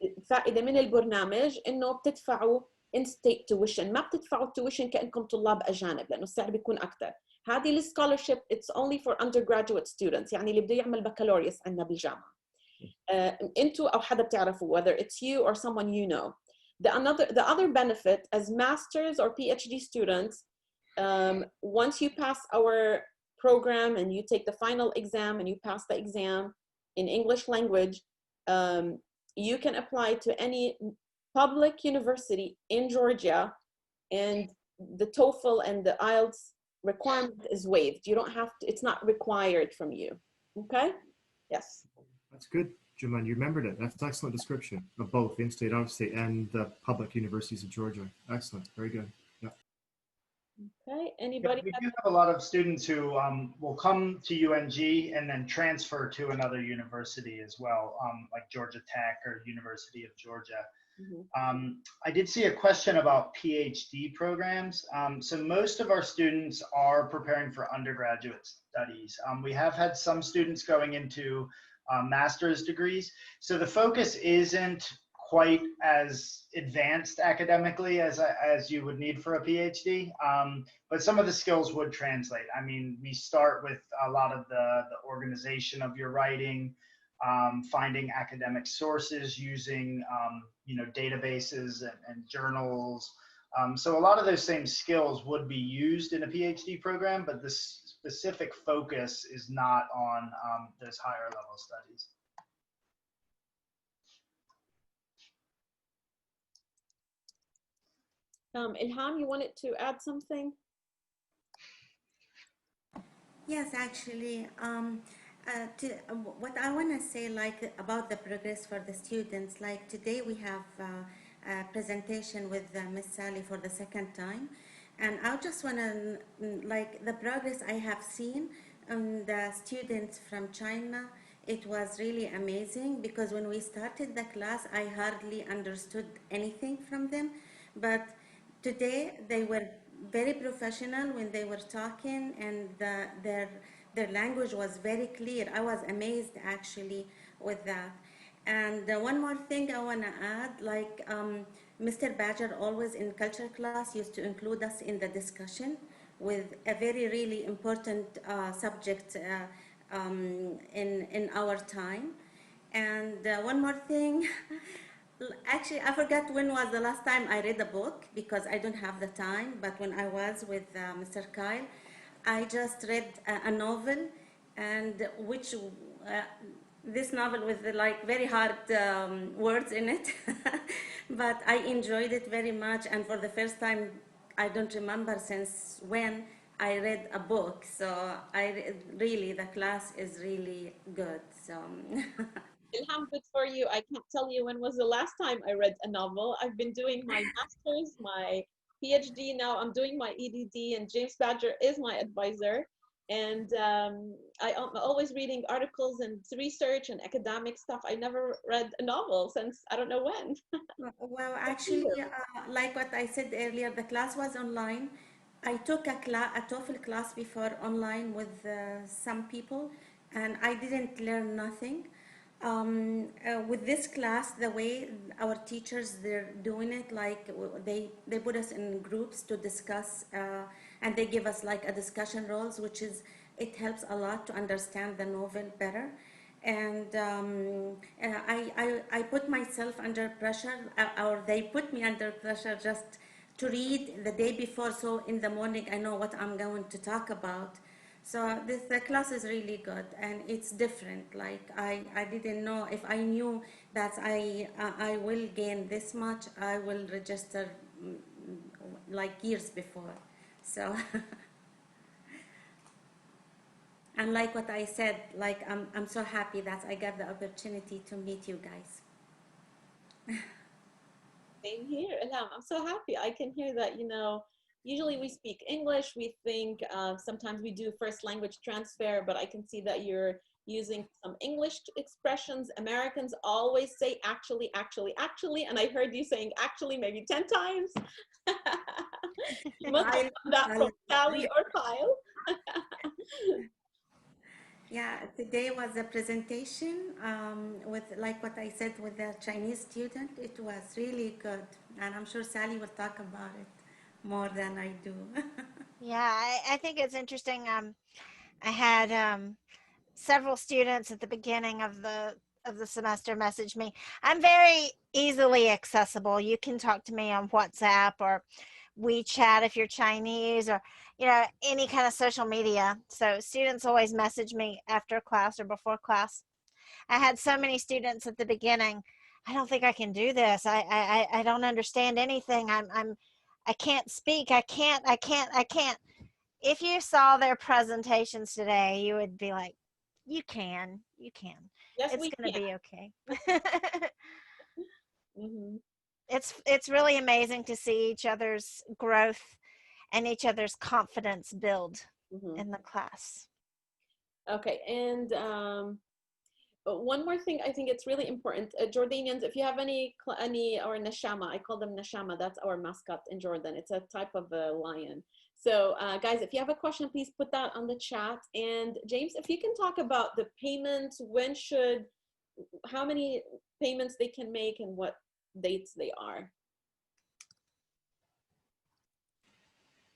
الفائدة من البرنامج إنه بتدفعوا in-state tuition، ما بتدفعوا tuition كأنكم طلاب أجانب لأنه السعر بيكون أكتر. هذه السكولرشيب it's only for undergraduate students، يعني اللي بده يعمل بكالوريوس عندنا بالجامعة. انتوا أو حدا بتعرفوا, whether it's you or someone you know. The other benefit as masters or PhD students, once you pass our program and you take the final exam and you pass the exam in English language, you can apply to any public university in Georgia, and the TOEFL and the IELTS requirement is waived. You don't have to, it's not required from you. Okay? Yes. That's good. Juman, you remembered it. That's an excellent description of both in-state, out-of-state, and the public universities of Georgia. Excellent. Very good. Yeah. Okay, Yeah, anybody? we do have a lot of students who will come to UNG and then transfer to another university as well, like Georgia Tech or University of Georgia. I did see a question about PhD programs. So most of our students are preparing for undergraduate studies. We have had some students going into master's degrees. So the focus isn't quite as advanced academically as you would need for a PhD, but some of the skills would translate. I mean, we start with a lot of the organization of your writing, finding academic sources, using databases and journals. So a lot of those same skills would be used in a PhD program, but the specific focus is not on those higher level studies. Ilham, you wanted to add something? Yes, actually, what I want to say, like about the progress for the students, like today we have a presentation with Miss Sally for the second time, and I just want to, like the progress I have seen the students from China, it was really amazing because when we started the class, I hardly understood anything from them, but today they were very professional when they were talking, and their language was very clear. I was amazed actually with that. And one more thing I want to add, like Mr. Badger always in culture class used to include us in the discussion with a very really important subject in our time. And one more thing, actually, I forgot when was the last time I read a book because I don't have the time. But when I was with Mr. Kyle, I just read a novel, and which this novel with like very hard words in it, but I enjoyed it very much. And for the first time, I don't remember since when I read a book. So really, the class is really good. So. Ilham, good for you. I can't tell you when was the last time I read a novel. I've been doing my master's, my PhD. Now I'm doing my EDD, and James Badger is my advisor. And I'm always reading articles and research and academic stuff. I never read a novel since I don't know when. Well, actually, like what I said earlier, the class was online. I took a TOEFL class before online with some people, and I didn't learn nothing. With this class, the way our teachers they're doing it, like they put us in groups to discuss, and they give us like a discussion roles, which is it helps a lot to understand the novel better. And I put myself under pressure, or they put me under pressure just to read the day before, so in the morning I know what I'm going to talk about. So the class is really good, and it's different. Like I didn't know, if I knew that I will gain this much, I will register like years before. So and like what I said, like I'm so happy that I got the opportunity to meet you guys. Same here, Ilham. I'm so happy. I can hear that, usually we speak English. We think sometimes we do first language transfer, but I can see that you're using some English expressions. Americans always say actually, actually, actually, and I heard you saying actually maybe 10 times. You must have done that from Sally or Kyle. Yeah, today was a presentation with, like what I said, with the Chinese student. It was really good, and I'm sure Sally will talk about it more than I do. Yeah, I think it's interesting. I had several students at the beginning of the semester message me. I'm very easily accessible. You can talk to me on WhatsApp or WeChat if you're Chinese, or any kind of social media. So students always message me after class or before class. I had so many students at the beginning. I don't think I can do this. I don't understand anything. I can't speak. I can't. If you saw their presentations today, you would be like, You can. You can. Yes, It's we going to can. be okay. Mhm. It's really amazing to see each other's growth and each other's confidence build Mhm. in the class. Okay, and one more thing, I think it's really important. Jordanians, if you have any or nashama, I call them nashama. That's our mascot in Jordan. It's a type of a lion. So, guys, if you have a question, please put that on the chat. And James, if you can talk about the payments, how many payments they can make, and what dates they are.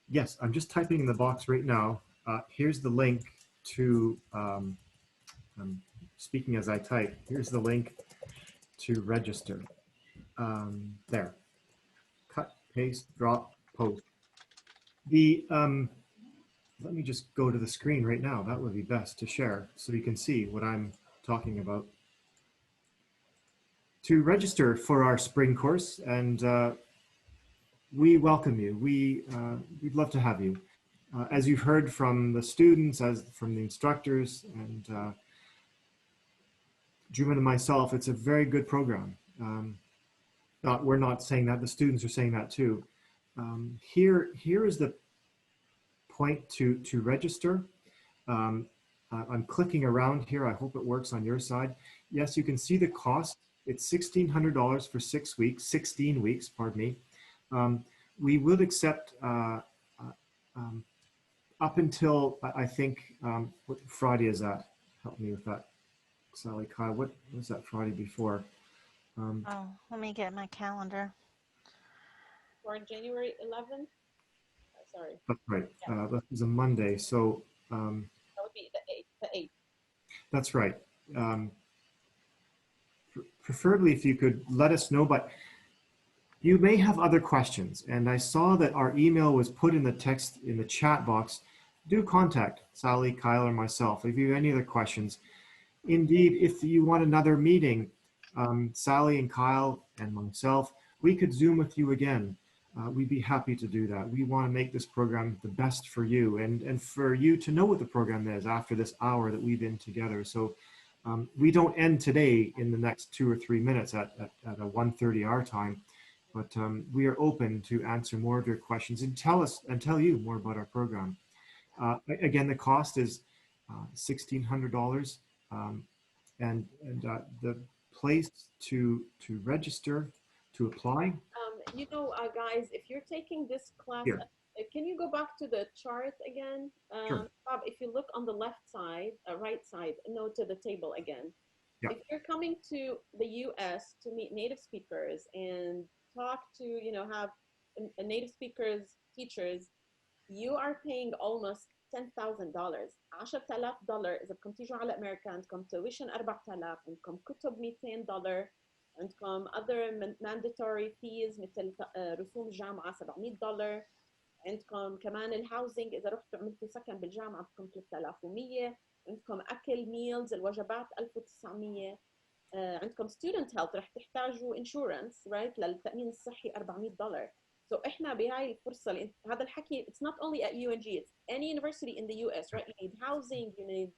Yes, I'm just typing in the box right now. Here's the link to, I'm speaking as I type, here's the link to register. There, cut, paste, drop, post. Let me just go to the screen right now. That would be best to share so you can see what I'm talking about. To register for our spring course, and we welcome you. We'd love to have you. As you've heard from the students, as from the instructors, and Juman and myself, it's a very good program. We're not saying that, the students are saying that too. Here is the point to register. I'm clicking around here. I hope it works on your side. Yes, you can see the cost. It's $1,600 for 6 weeks, 16 weeks, pardon me. We would accept up until, I think, what Friday is that? Help me with that, Sally, Kyle. What was that Friday before? Oh, let me get my calendar. For January 11th? Sorry. That's right. Yeah. That was a Monday. So That would be the 8th. that's right. Preferably if you could let us know, but you may have other questions. And I saw that our email was put in the text in the chat box. Do contact Sally, Kyle, or myself if you have any other questions. Indeed, if you want another meeting, Sally and Kyle and myself, we could Zoom with you again. We'd be happy to do that. We want to make this program the best for you and for you to know what the program is after this hour that we've been together. So we don't end today in the next 2 or 3 minutes at a 1:30 our time, but we are open to answer more of your questions and tell you more about our program. Again, the cost is $1,600, and the place to register, to apply. Guys, if you're taking this class, Here. Can you go back to the chart again? Sure. Bob, if you look on the left side, right side, no, to the table again. Yeah. If you're coming to the US to meet native speakers and talk to, have native speakers, teachers, you are paying almost $10,000. $10,000 إذا بدكم تيجوا على أمريكا عندكم tuition 4,000 عندكم كتب $200 عندكم other mandatory fees مثل رسوم الجامعة $700 عندكم كمان الهاوزنج إذا رحتوا عملتوا سكن بالجامعة بدكم 3,100 عندكم أكل ميلز الوجبات 1,900 عندكم student health رح تحتاجوا insurance right للتأمين الصحي $400. So احنا بهاي الفرصة هذا الحكي it's not only at UNG, it's any university in the US, right? You need housing, you need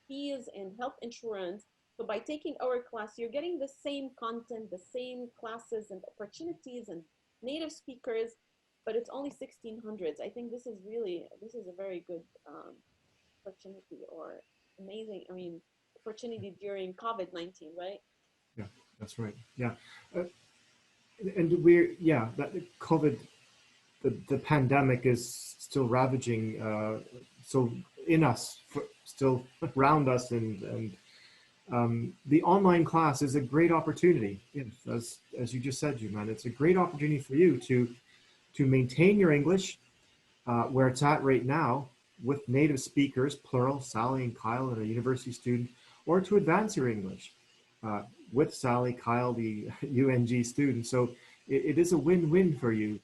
fees and health insurance. So by taking our class, you're getting the same content, the same classes and opportunities and native speakers, but it's only 1,600. I think this is a very good opportunity or amazing, opportunity during COVID-19, right? Yeah, that's right. Yeah. And that COVID, the pandemic is still ravaging, so in us, still around us, and the online class is a great opportunity. As you just said, Juman, it's a great opportunity for you to maintain your English where it's at right now with native speakers, plural, Sally and Kyle, and a university student, or to advance your English with Sally, Kyle, the UNG student. So it is a win-win for you.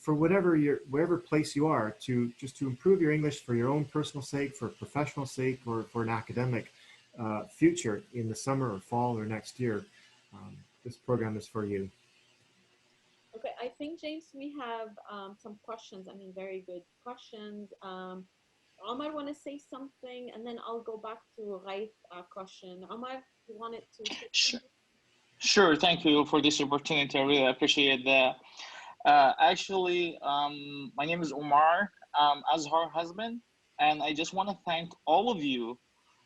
For wherever place you are, to improve your English for your own personal sake, for professional sake, or for an academic future in the summer or fall or next year, this program is for you. Okay, I think, James, we have some questions. Very good questions. Omar want to say something, and then I'll go back to Raif question. Omar, you wanted to say Sh- something? Sure, thank you for this opportunity. I really appreciate that. Actually, my name is Omar, as her husband, and I just want to thank all of you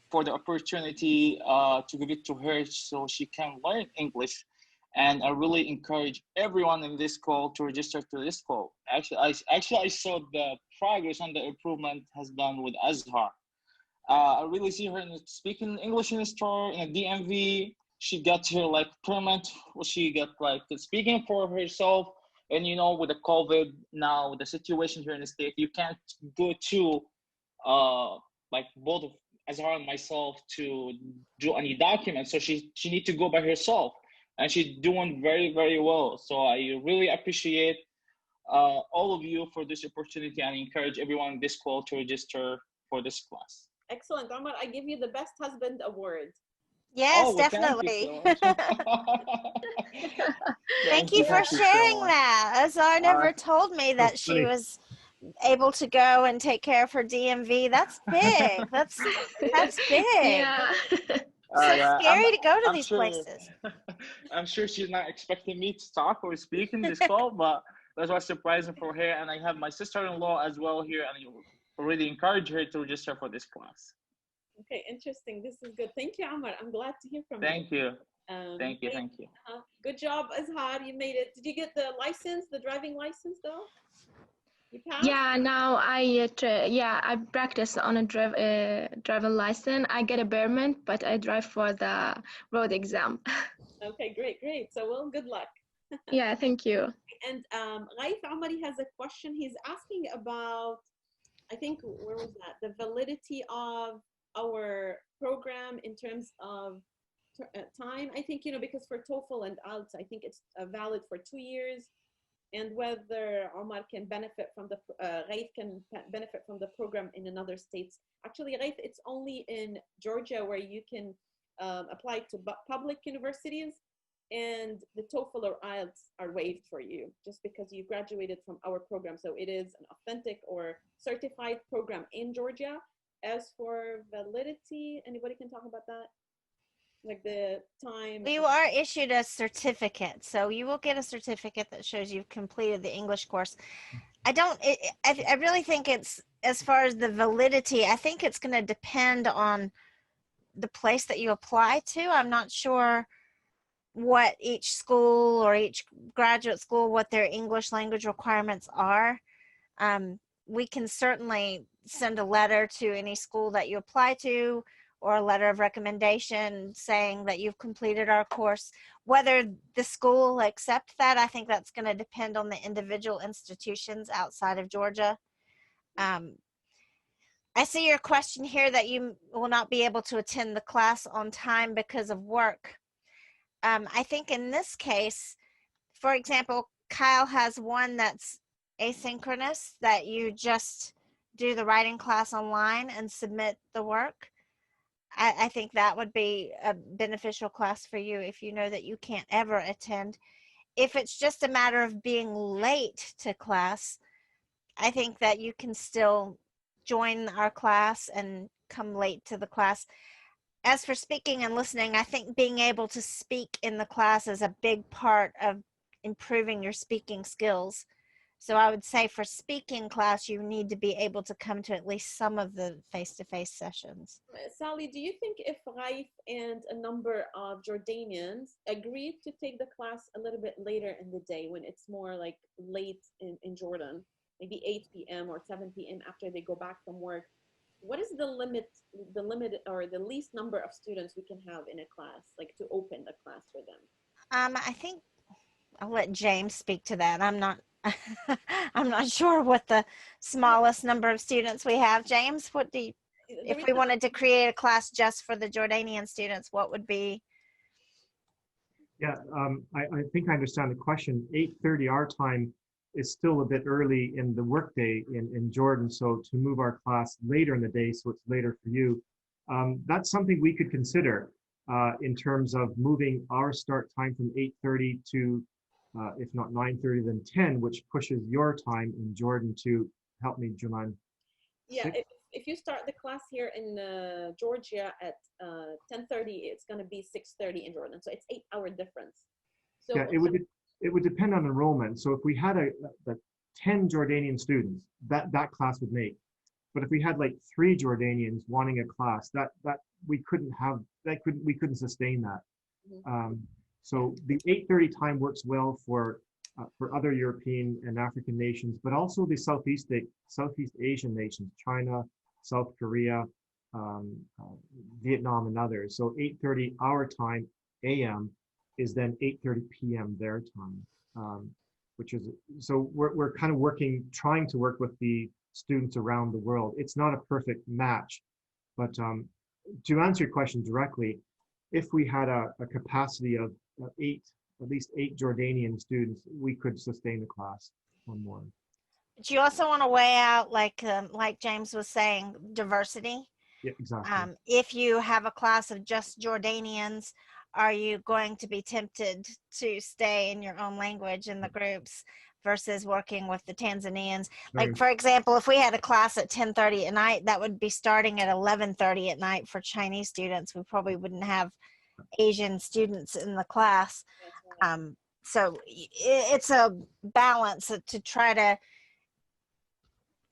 for the opportunity to give it to her so she can learn English. And I really encourage everyone in this call to register to this call. Actually, I saw the progress and the improvement has done with Azhar. I really see her speaking English in the store in a DMV. She got her like permit. She got like speaking for herself. And you know, with the COVID now, the situation here in the state, you can't go to uh like both of Azhar and myself to do any documents. So she need to go by herself, and she's doing very well. So I really appreciate all of you for this opportunity and encourage everyone in this call to register for this class. Excellent, Omar. I give you the best husband award. Yes, Oh, well, thank you definitely. so much. Thank Thank you you, for thank you so sharing much. that. Azar Uh, never told me So that she funny. was able to go and take care of her DMV. That's big. That's big. Yeah. So yeah, scary to go to I'm these sure, places. I'm sure she's not expecting me to talk or speak in this call, but that was surprising for her. And I have my sister-in-law as well here, and I already encourage her to register for this class. Okay, interesting. This is good. Thank you, Omar. I'm glad to hear from you. Thank you, Um, thank you, Raif, thank you. good job, Azhar. You made it. Did you get the license, the driving license, though? You passed? Yeah, now I practice on a driving license. I get a permit, but I drive for the road exam. Okay, great. So, well, good luck. Yeah, thank you. And Raif Amari has a question. He's asking about, I think, where was that? The validity of our program in terms of time. I think, because for TOEFL and IELTS, I think it's valid for 2 years. And whether Omar can benefit from Raif can benefit from the program in another states. Actually, Raif, it's only in Georgia where you can apply to public universities, and the TOEFL or IELTS are waived for you just because you graduated from our program. So it is an authentic or certified program in Georgia. As for validity, anybody can talk about that? Like the time. You are issued a certificate, so you will get a certificate that shows you've completed the English course. I really think it's, as far as the validity, I think it's going to depend on the place that you apply to. I'm not sure what each school or each graduate school, what their English language requirements are. We can certainly send a letter to any school that you apply to, or a letter of recommendation saying that you've completed our course. Whether the school will accept that, I think that's going to depend on the individual institutions outside of Georgia. I see your question here that you will not be able to attend the class on time because of work. I think in this case, for example, Kyle has one that's asynchronous, that you just do the writing class online and submit the work. I think that would be a beneficial class for you if you know that you can't ever attend. If it's just a matter of being late to class, I think that you can still join our class and come late to the class. As for speaking and listening, I think being able to speak in the class is a big part of improving your speaking skills. So I would say for speaking class, you need to be able to come to at least some of the face-to-face sessions. Sally, do you think if Raif and a number of Jordanians agreed to take the class a little bit later in the day, when it's more like late in Jordan, maybe 8 p.m. or 7 p.m. after they go back from work, what is the limit or the least number of students we can have in a class, like to open the class for them? I think I'll let James speak to that. I'm not I'm not sure what the smallest number of students we have. James, what do you, if we wanted to create a class just for the Jordanian students, what would be? Yeah, I think I understand the question. 8:30 our time is still a bit early in the workday in Jordan. So to move our class later in the day, so it's later for you, that's something we could consider in terms of moving our start time from 8:30 to, if not 9:30, then 10, which pushes your time in Jordan to, help me, Juman. Yeah, if you start the class here in Georgia at 10:30, it's going to be 6:30 in Jordan. So it's 8-hour difference. So Yeah, it would depend on enrollment. So if we had the 10 Jordanian students, that class would make. But if we had like 3 Jordanians wanting a class, that we couldn't sustain that. So the 8:30 time works well for other European and African nations, but also the Southeast Asian nations, China, South Korea, Vietnam, and others. So 8:30 our time AM is then 8:30 PM their time, which is, so we're kind of trying to work with the students around the world. It's not a perfect match, but to answer your question directly, if we had a capacity of at least 8 Jordanian students, we could sustain the class or more. But you also want to weigh out, like James was saying, diversity. Yeah, exactly. If you have a class of just Jordanians, are you going to be tempted to stay in your own language in the groups versus working with the Tanzanians? Like, for example, if we had a class at 10:30 at night, that would be starting at 11:30 at night for Chinese students. We probably wouldn't have Asian students in the class. So it's a balance to try to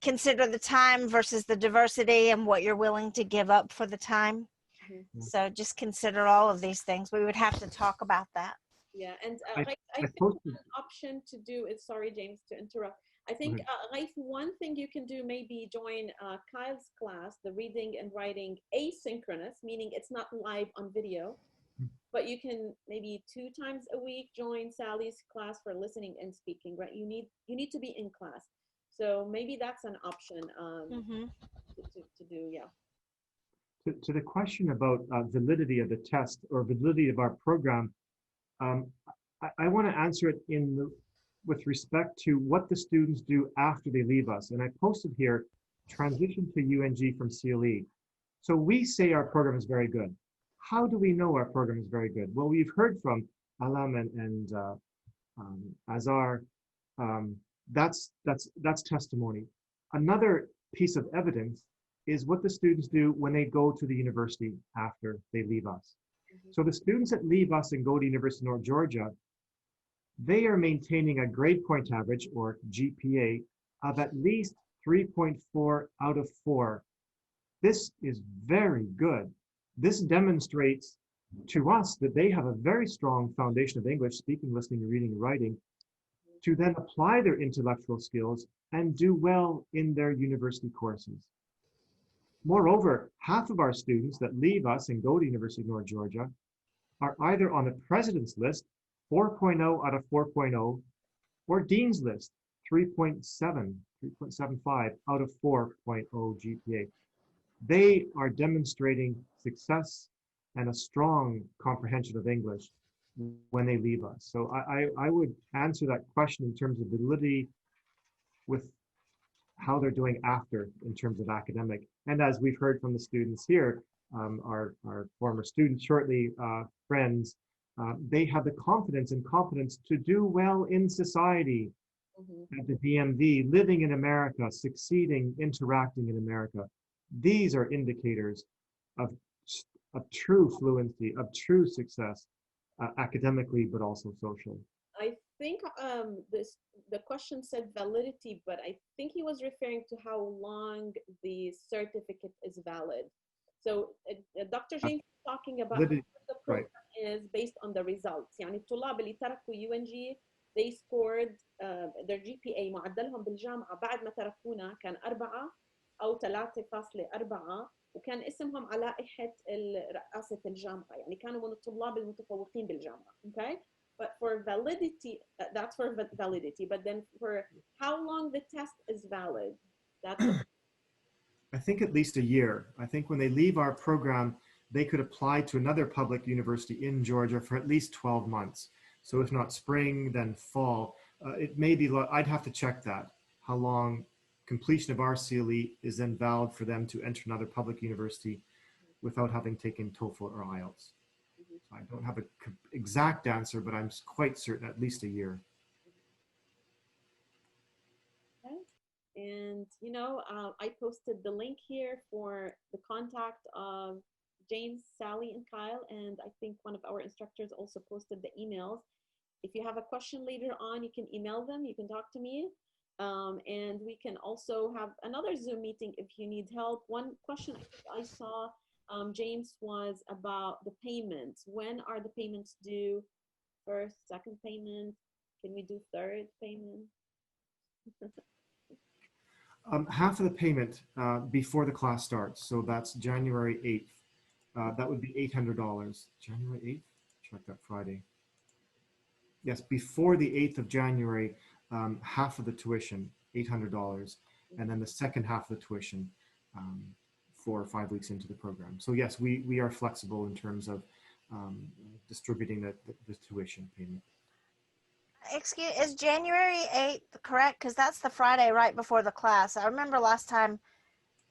consider the time versus the diversity and what you're willing to give up for the time. So just consider all of these things. We would have to talk about that. Yeah, and I think an option to do is, sorry, James, to interrupt. I think, one thing you can do, maybe join Kyle's class, the reading and writing asynchronous, meaning it's not live on video, but you can maybe 2 times a week join Sally's class for listening and speaking, right? You need to be in class. So maybe that's an option to do, yeah. To the question about validity of the test or validity of our program, I want to answer it with respect to what the students do after they leave us. And I posted here, transition to UNG from CLE. So we say our program is very good. How do we know our program is very good? Well, we've heard from Alam and Azar. That's testimony. Another piece of evidence is what the students do when they go to the university after they leave us. So the students that leave us and go to University of North Georgia, they are maintaining a grade point average, or GPA, of at least 3.4 out of 4. This is very good. This demonstrates to us that they have a very strong foundation of English, speaking, listening, reading, and writing, to then apply their intellectual skills and do well in their university courses. Moreover, half of our students that leave us and go to University of North Georgia are either on the President's List, 4.0 out of 4.0, or Dean's List, 3.75 out of 4.0 GPA. They are demonstrating success and a strong comprehension of English when they leave us. So I would answer that question in terms of validity with how they're doing after in terms of academic. And as we've heard from the students here, our former students, shortly friends, they have the confidence and competence to do well in society at the DMV, living in America, succeeding, interacting in America. These are indicators of true fluency, of true success, academically, but also social. I think the question said validity, but I think he was referring to how long the certificate is valid. So Dr. James is talking about the program is based on the results. يعني الطلاب اللي تركوا UNG, they scored their GPA معدلهم بالجامعة بعد ما تركونا كان 4 أو 3.4، وكان اسمهم على لائحة رئاسة الجامعة، يعني كانوا من الطلاب المتفوقين بالجامعة. Okay? But for validity, that's for validity. But then for how long the test is valid, that's I think at least a year. I think when they leave our program, they could apply to another public university in Georgia for at least 12 months. So if not spring, then fall. It may be, I'd have to check that, how long completion of our CLE is then valid for them to enter another public university without having taken TOEFL or IELTS. So I don't have an exact answer, but I'm quite certain at least a year. And, you know, I posted the link here for the contact of James, Sally, and Kyle. And I think one of our instructors also posted the emails. If you have a question later on, you can email them, you can talk to me. And we can also have another Zoom meeting if you need help. One question I saw, James, was about the payments. When are the payments due? First, second payment? Can we do third payment? Half of the payment before the class starts, so that's January 8th. That would be $800. January 8th? Check that Friday. Yes, before the 8th of January, half of the tuition, $800, and then the second half of the tuition 4 or 5 weeks into the program. So yes, we are flexible in terms of distributing the tuition payment. Excuse, is January 8th correct? Because that's the Friday right before the class. I remember last time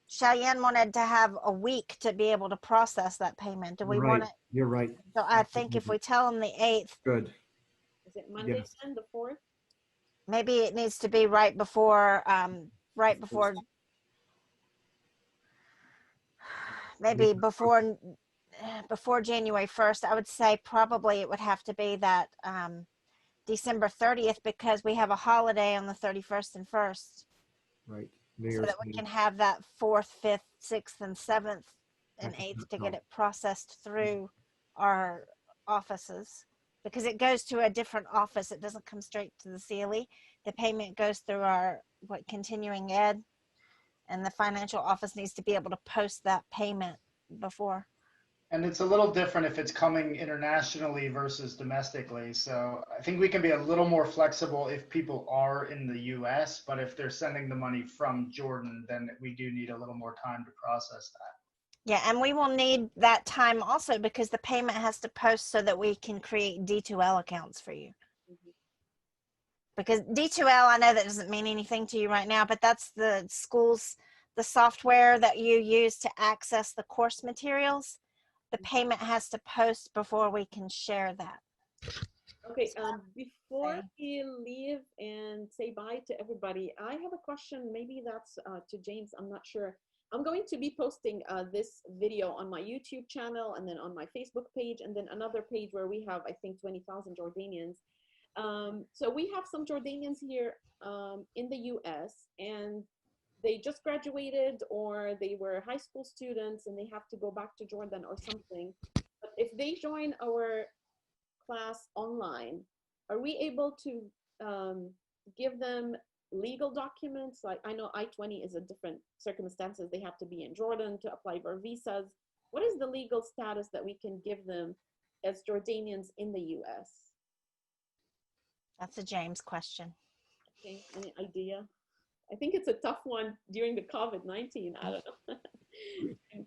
Cheyenne wanted to have a week to be able to process that payment. Do we want Right, it? you're right. So I think if we tell them the 8th, Good. Is it Monday Yes. then, the 4th? maybe it needs to be right before, maybe before January 1st. I would say probably it would have to be that December 30th, because we have a holiday on the 31st and 1st. Right. New So Year's that we Eve. can have that 4th, 5th, 6th, and 7th and Okay, 8th to no. get it processed through our offices, because it goes to a different office. It doesn't come straight to the CLE. The payment goes through our continuing ed, and the financial office needs to be able to post that payment before. And it's a little different if it's coming internationally versus domestically. So I think we can be a little more flexible if people are in the US, but if they're sending the money from Jordan, then we do need a little more time to process that. Yeah, and we will need that time also, because the payment has to post so that we can create D2L accounts for you. Because D2L, I know that doesn't mean anything to you right now, but that's the school's, the software that you use to access the course materials. The payment has to post before we can share that. Okay, before we leave and say bye to everybody, I have a question. Maybe that's to James, I'm not sure. I'm going to be posting this video on my YouTube channel and then on my Facebook page, and then another page where we have, I think, 20,000 Jordanians. So we have some Jordanians here in the US, and they just graduated or they were high school students and they have to go back to Jordan or something. But if they join our class online, are we able to give them legal documents? Like, I know I-20 is a different circumstances. They have to be in Jordan to apply for visas. What is the legal status that we can give them as Jordanians in the US? That's a James question. Okay, any idea? I think it's a tough one during the COVID-19. I don't know.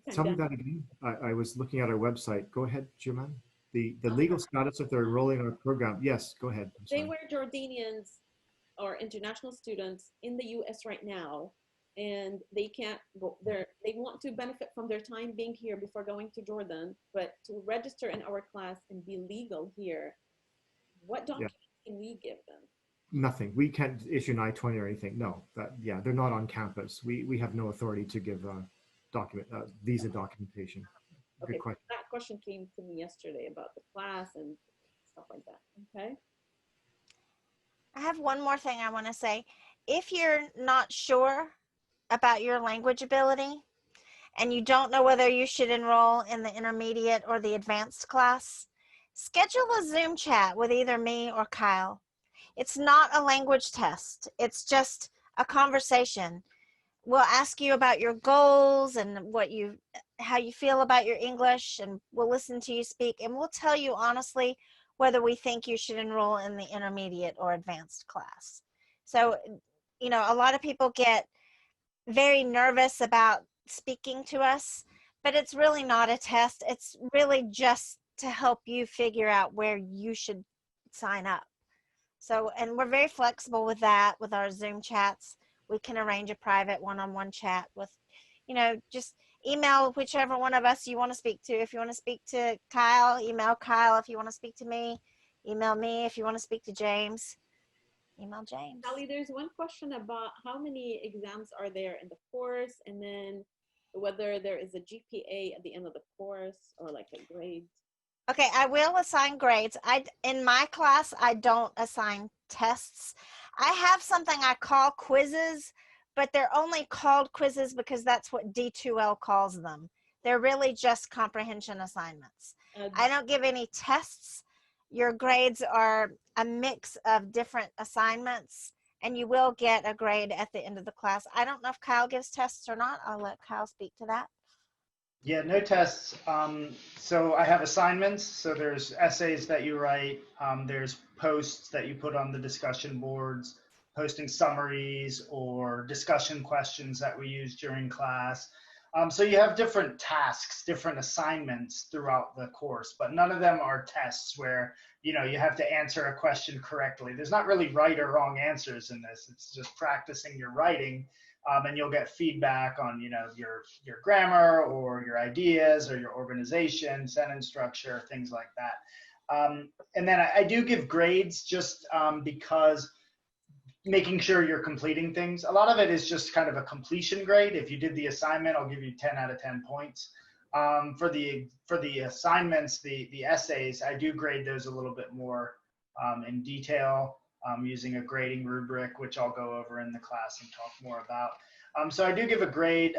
Tell me that again. I was looking at our website. Go ahead, Juman. The legal status if they're enrolling in our program. Yes, go ahead. They were Jordanians or international students in the US right now, and they can't go there. They want to benefit from their time being here before going to Jordan, but to register in our class and be legal here, what documents can we give them? Nothing. We can't issue an I-20 or anything. No, they're not on campus. We have no authority to give visa documentation. Good Okay, question. that question came to me yesterday about the class and stuff like that. Okay. I have one more thing I want to say. If you're not sure about your language ability and you don't know whether you should enroll in the intermediate or the advanced class, schedule a Zoom chat with either me or Kyle. It's not a language test. It's just a conversation. We'll ask you about your goals and how you feel about your English, and we'll listen to you speak, and we'll tell you honestly whether we think you should enroll in the intermediate or advanced class. So, you know, a lot of people get very nervous about speaking to us, but it's really not a test. It's really just to help you figure out where you should sign up. So, and we're very flexible with that, with our Zoom chats. We can arrange a private one-on-one chat with, you know, just email whichever one of us you want to speak to. If you want to speak to Kyle, email Kyle. If you want to speak to me, email me. If you want to speak to James, email James. Sally, there's one question about how many exams are there in the course, and then whether there is a GPA at the end of the course or like a grade. Okay, I will assign grades. In my class, I don't assign tests. I have something I call quizzes, but they're only called quizzes because that's what D2L calls them. They're really just comprehension assignments. I don't give any tests. Your grades are a mix of different assignments, and you will get a grade at the end of the class. I don't know if Kyle gives tests or not. I'll let Kyle speak to that. Yeah, no tests. So I have assignments. So there's essays that you write. There's posts that you put on the discussion boards, posting summaries or discussion questions that we use during class. So you have different tasks, different assignments throughout the course, but none of them are tests where, you know, you have to answer a question correctly. There's not really right or wrong answers in this. It's just practicing your writing. And you'll get feedback on, you know, your grammar or your ideas or your organization, sentence structure, things like that. And then I do give grades just because making sure you're completing things. A lot of it is just kind of a completion grade. If you did the assignment, I'll give you 10 out of 10 points. For the assignments, the essays, I do grade those a little bit more in detail. Using a grading rubric, which I'll go over in the class and talk more about. So I do give a grade,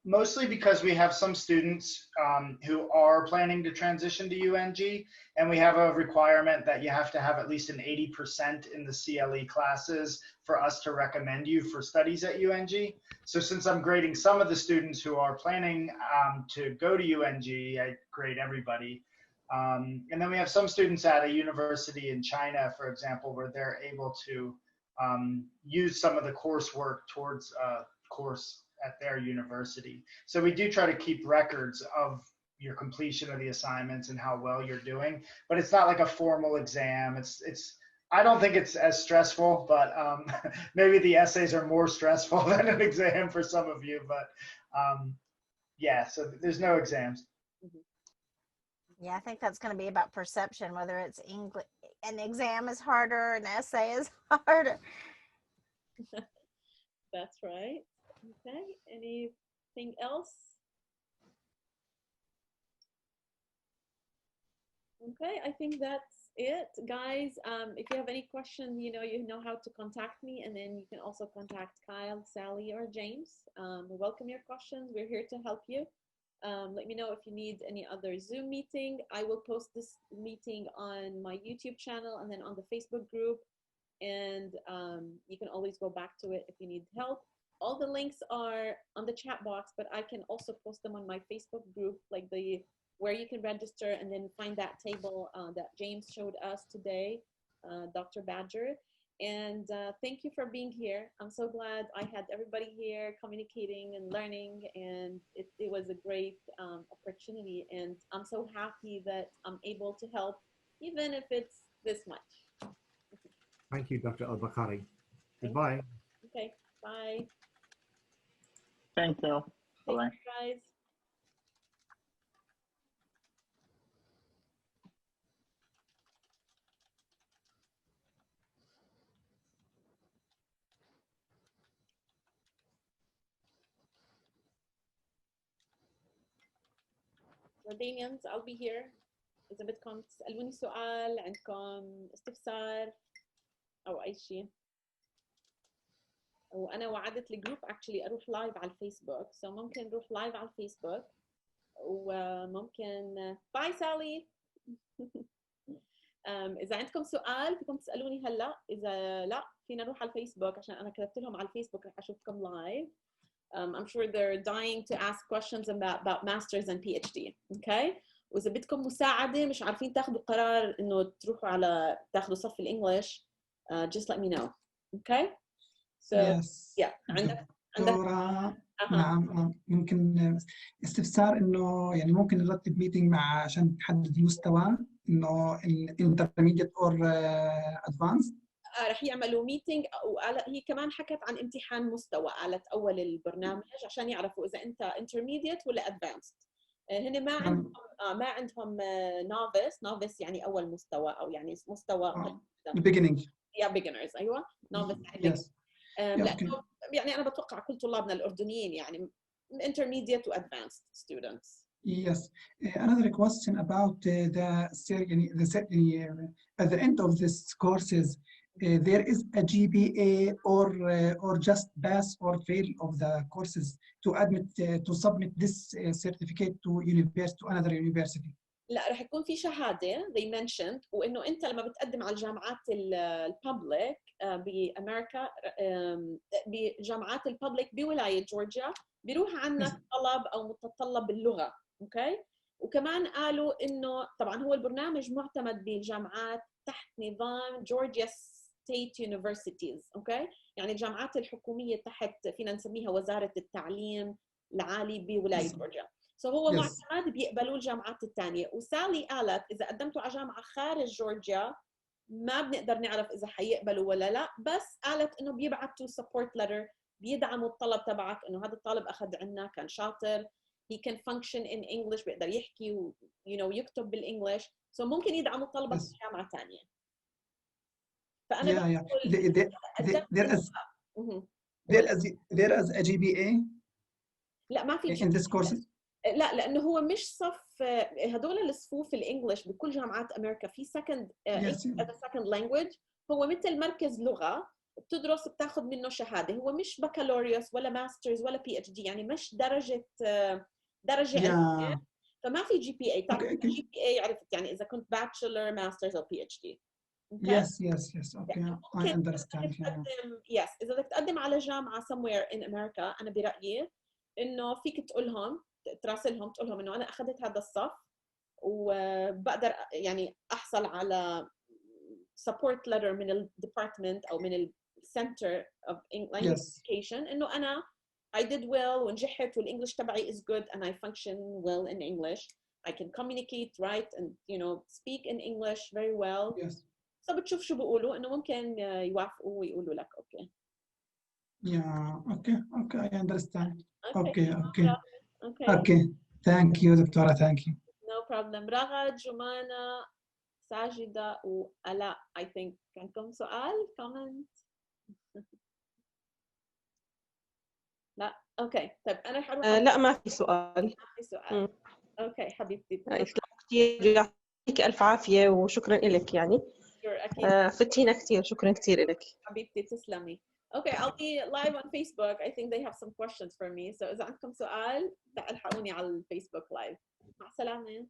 mostly because we have some students who are planning to transition to UNG, and we have a requirement that you have to have at least an 80% in the CLE classes for us to recommend you for studies at UNG. So since I'm grading some of the students who are planning to go to UNG, I grade everybody. And then we have some students at a university in China, for example, where they're able to use some of the coursework towards a course at their university. So we do try to keep records of your completion of the assignments and how well you're doing, but it's not like a formal exam. I don't think it's as stressful, but maybe the essays are more stressful than an exam for some of you, but yeah, so there's no exams. Yeah, I think that's going to be about perception, whether it's English, an exam is harder, an essay is harder. That's right. Okay, anything else? Okay, I think that's it, guys. If you have any questions, you know how to contact me, and then you can also contact Kyle, Sally, or James. We welcome your questions. We're here to help you. Let me know if you need any other Zoom meeting. I will post this meeting on my YouTube channel and then on the Facebook group. And you can always go back to it if you need help. All the links are on the chat box, but I can also post them on my Facebook group, like where you can register and then find that table that James showed us today, Dr. Badger. And thank you for being here. I'm so glad I had everybody here communicating and learning, and it was a great opportunity. And I'm so happy that I'm able to help, even if it's this much. Thank you, Dr. Al-Bakhari. Goodbye. Okay, bye. Thank you. Bye-bye. Thank you, guys. Jordanians, I'll be here. إذا بدكم تسألوني سؤال، عندكم استفسار أو أي شيء. وأنا وعدت الجروب actually أروح لايف على الفيسبوك، so ممكن نروح لايف على الفيسبوك، وممكن باي سالي. إذا عندكم سؤال بدكم تسألوني هلا، إذا لا فينا نروح على الفيسبوك عشان أنا كتبت لهم على الفيسبوك رح أشوفكم لايف. I'm sure they're dying to ask questions about masters and PhD. Okay. وإذا بدكم مساعدة مش عارفين تاخدوا قرار إنه تروحوا تاخدوا صف الإنجليش, just let me know. Okay. So yes. yeah. عندك دكتورة نعم ممكن استفسار إنه يعني ممكن نرتب ميتينج مع عشان تحدد المستوى إنه intermediate or advanced. رح يعملوا ميتينج، هي كمان حكت عن امتحان مستوى قالت أول البرنامج عشان يعرفوا إذا أنت intermediate ولا advanced. هن ما عندهم novice يعني أول مستوى أو يعني مستوى beginning. يا beginners أيوة novice Yes. لا Okay. يعني أنا بتوقع كل طلابنا الأردنيين يعني intermediate to advanced students. Yes. Another question about at the end of this courses, there is a GPA or just pass or fail of the courses to admit to submit this certificate to another university. لا رح يكون في شهادة they mentioned وإنه أنت لما بتقدم على الجامعات الببليك بأمريكا بجامعات الببليك بولاية جورجيا بيروح عندك طلب أو متطلب باللغة أوكي وكمان قالوا إنه طبعا هو البرنامج معتمد بالجامعات تحت نظام جورجيا ستيت يونيفرسيتيز أوكي يعني الجامعات الحكومية تحت فينا نسميها وزارة التعليم العالي بولاية جورجيا هو معتمد بيقبلوه الجامعات الثانية وسالي قالت إذا قدمتوا على جامعة خارج جورجيا ما بنقدر نعرف إذا حيقبلوا ولا لا بس قالت إنه بيبعتوا support letter بيدعموا الطلب تبعك إنه هذا الطالب أخذ عنا كان شاطر he can function in English بيقدر يحكي و يكتب بالإنجليش ممكن يدعموا طلبك في جامعة ثانية فأنا there is a GPA لا ما في in this course. لا لانه هو مش صف هدول الصفوف الانجليش بكل جامعات امريكا في سكند سكند لانجويج هو مثل مركز لغه بتدرس بتاخذ منه شهاده هو مش بكالوريوس ولا ماسترز ولا بي اتش دي يعني مش درجه علميه فما في جي بي اي جي بي اي عرفت يعني اذا كنت باتشلر ماسترز او بي اتش دي Yes, okay, I understand. Yes, إذا بدك تقدم على جامعة somewhere in America أنا برأيي إنه فيك تقولهم تراسلهم تقول لهم انه انا اخذت هذا الصف وبقدر يعني احصل على support letter من الديبارتمنت او من السنتر of language education انه انا I did well ونجحت والانجلش تبعي is good and I function well in English. I can communicate, write and speak in English very well. Yes. بتشوف شو بيقولوا انه ممكن يوافقوا ويقولوا لك اوكي. Yeah, okay, I understand. Okay. Okay. Thank you, دكتورة. Thank you. No problem. رغد، جمانة، ساجدة وآلاء. I think عندكم سؤال؟ comment؟ لا؟ اوكي. طيب أنا حروح لا ما في سؤال. ما في سؤال. اوكي حبيبتي. كثير يعطيك ألف عافية وشكرا لك يعني. فتينا كثير. شكرا كثير لك. حبيبتي تسلمي. Okay, I'll be live on Facebook. I think they have some questions for me. So إذا عندكم سؤال الحقوني على الفيسبوك لايف. مع السلامة.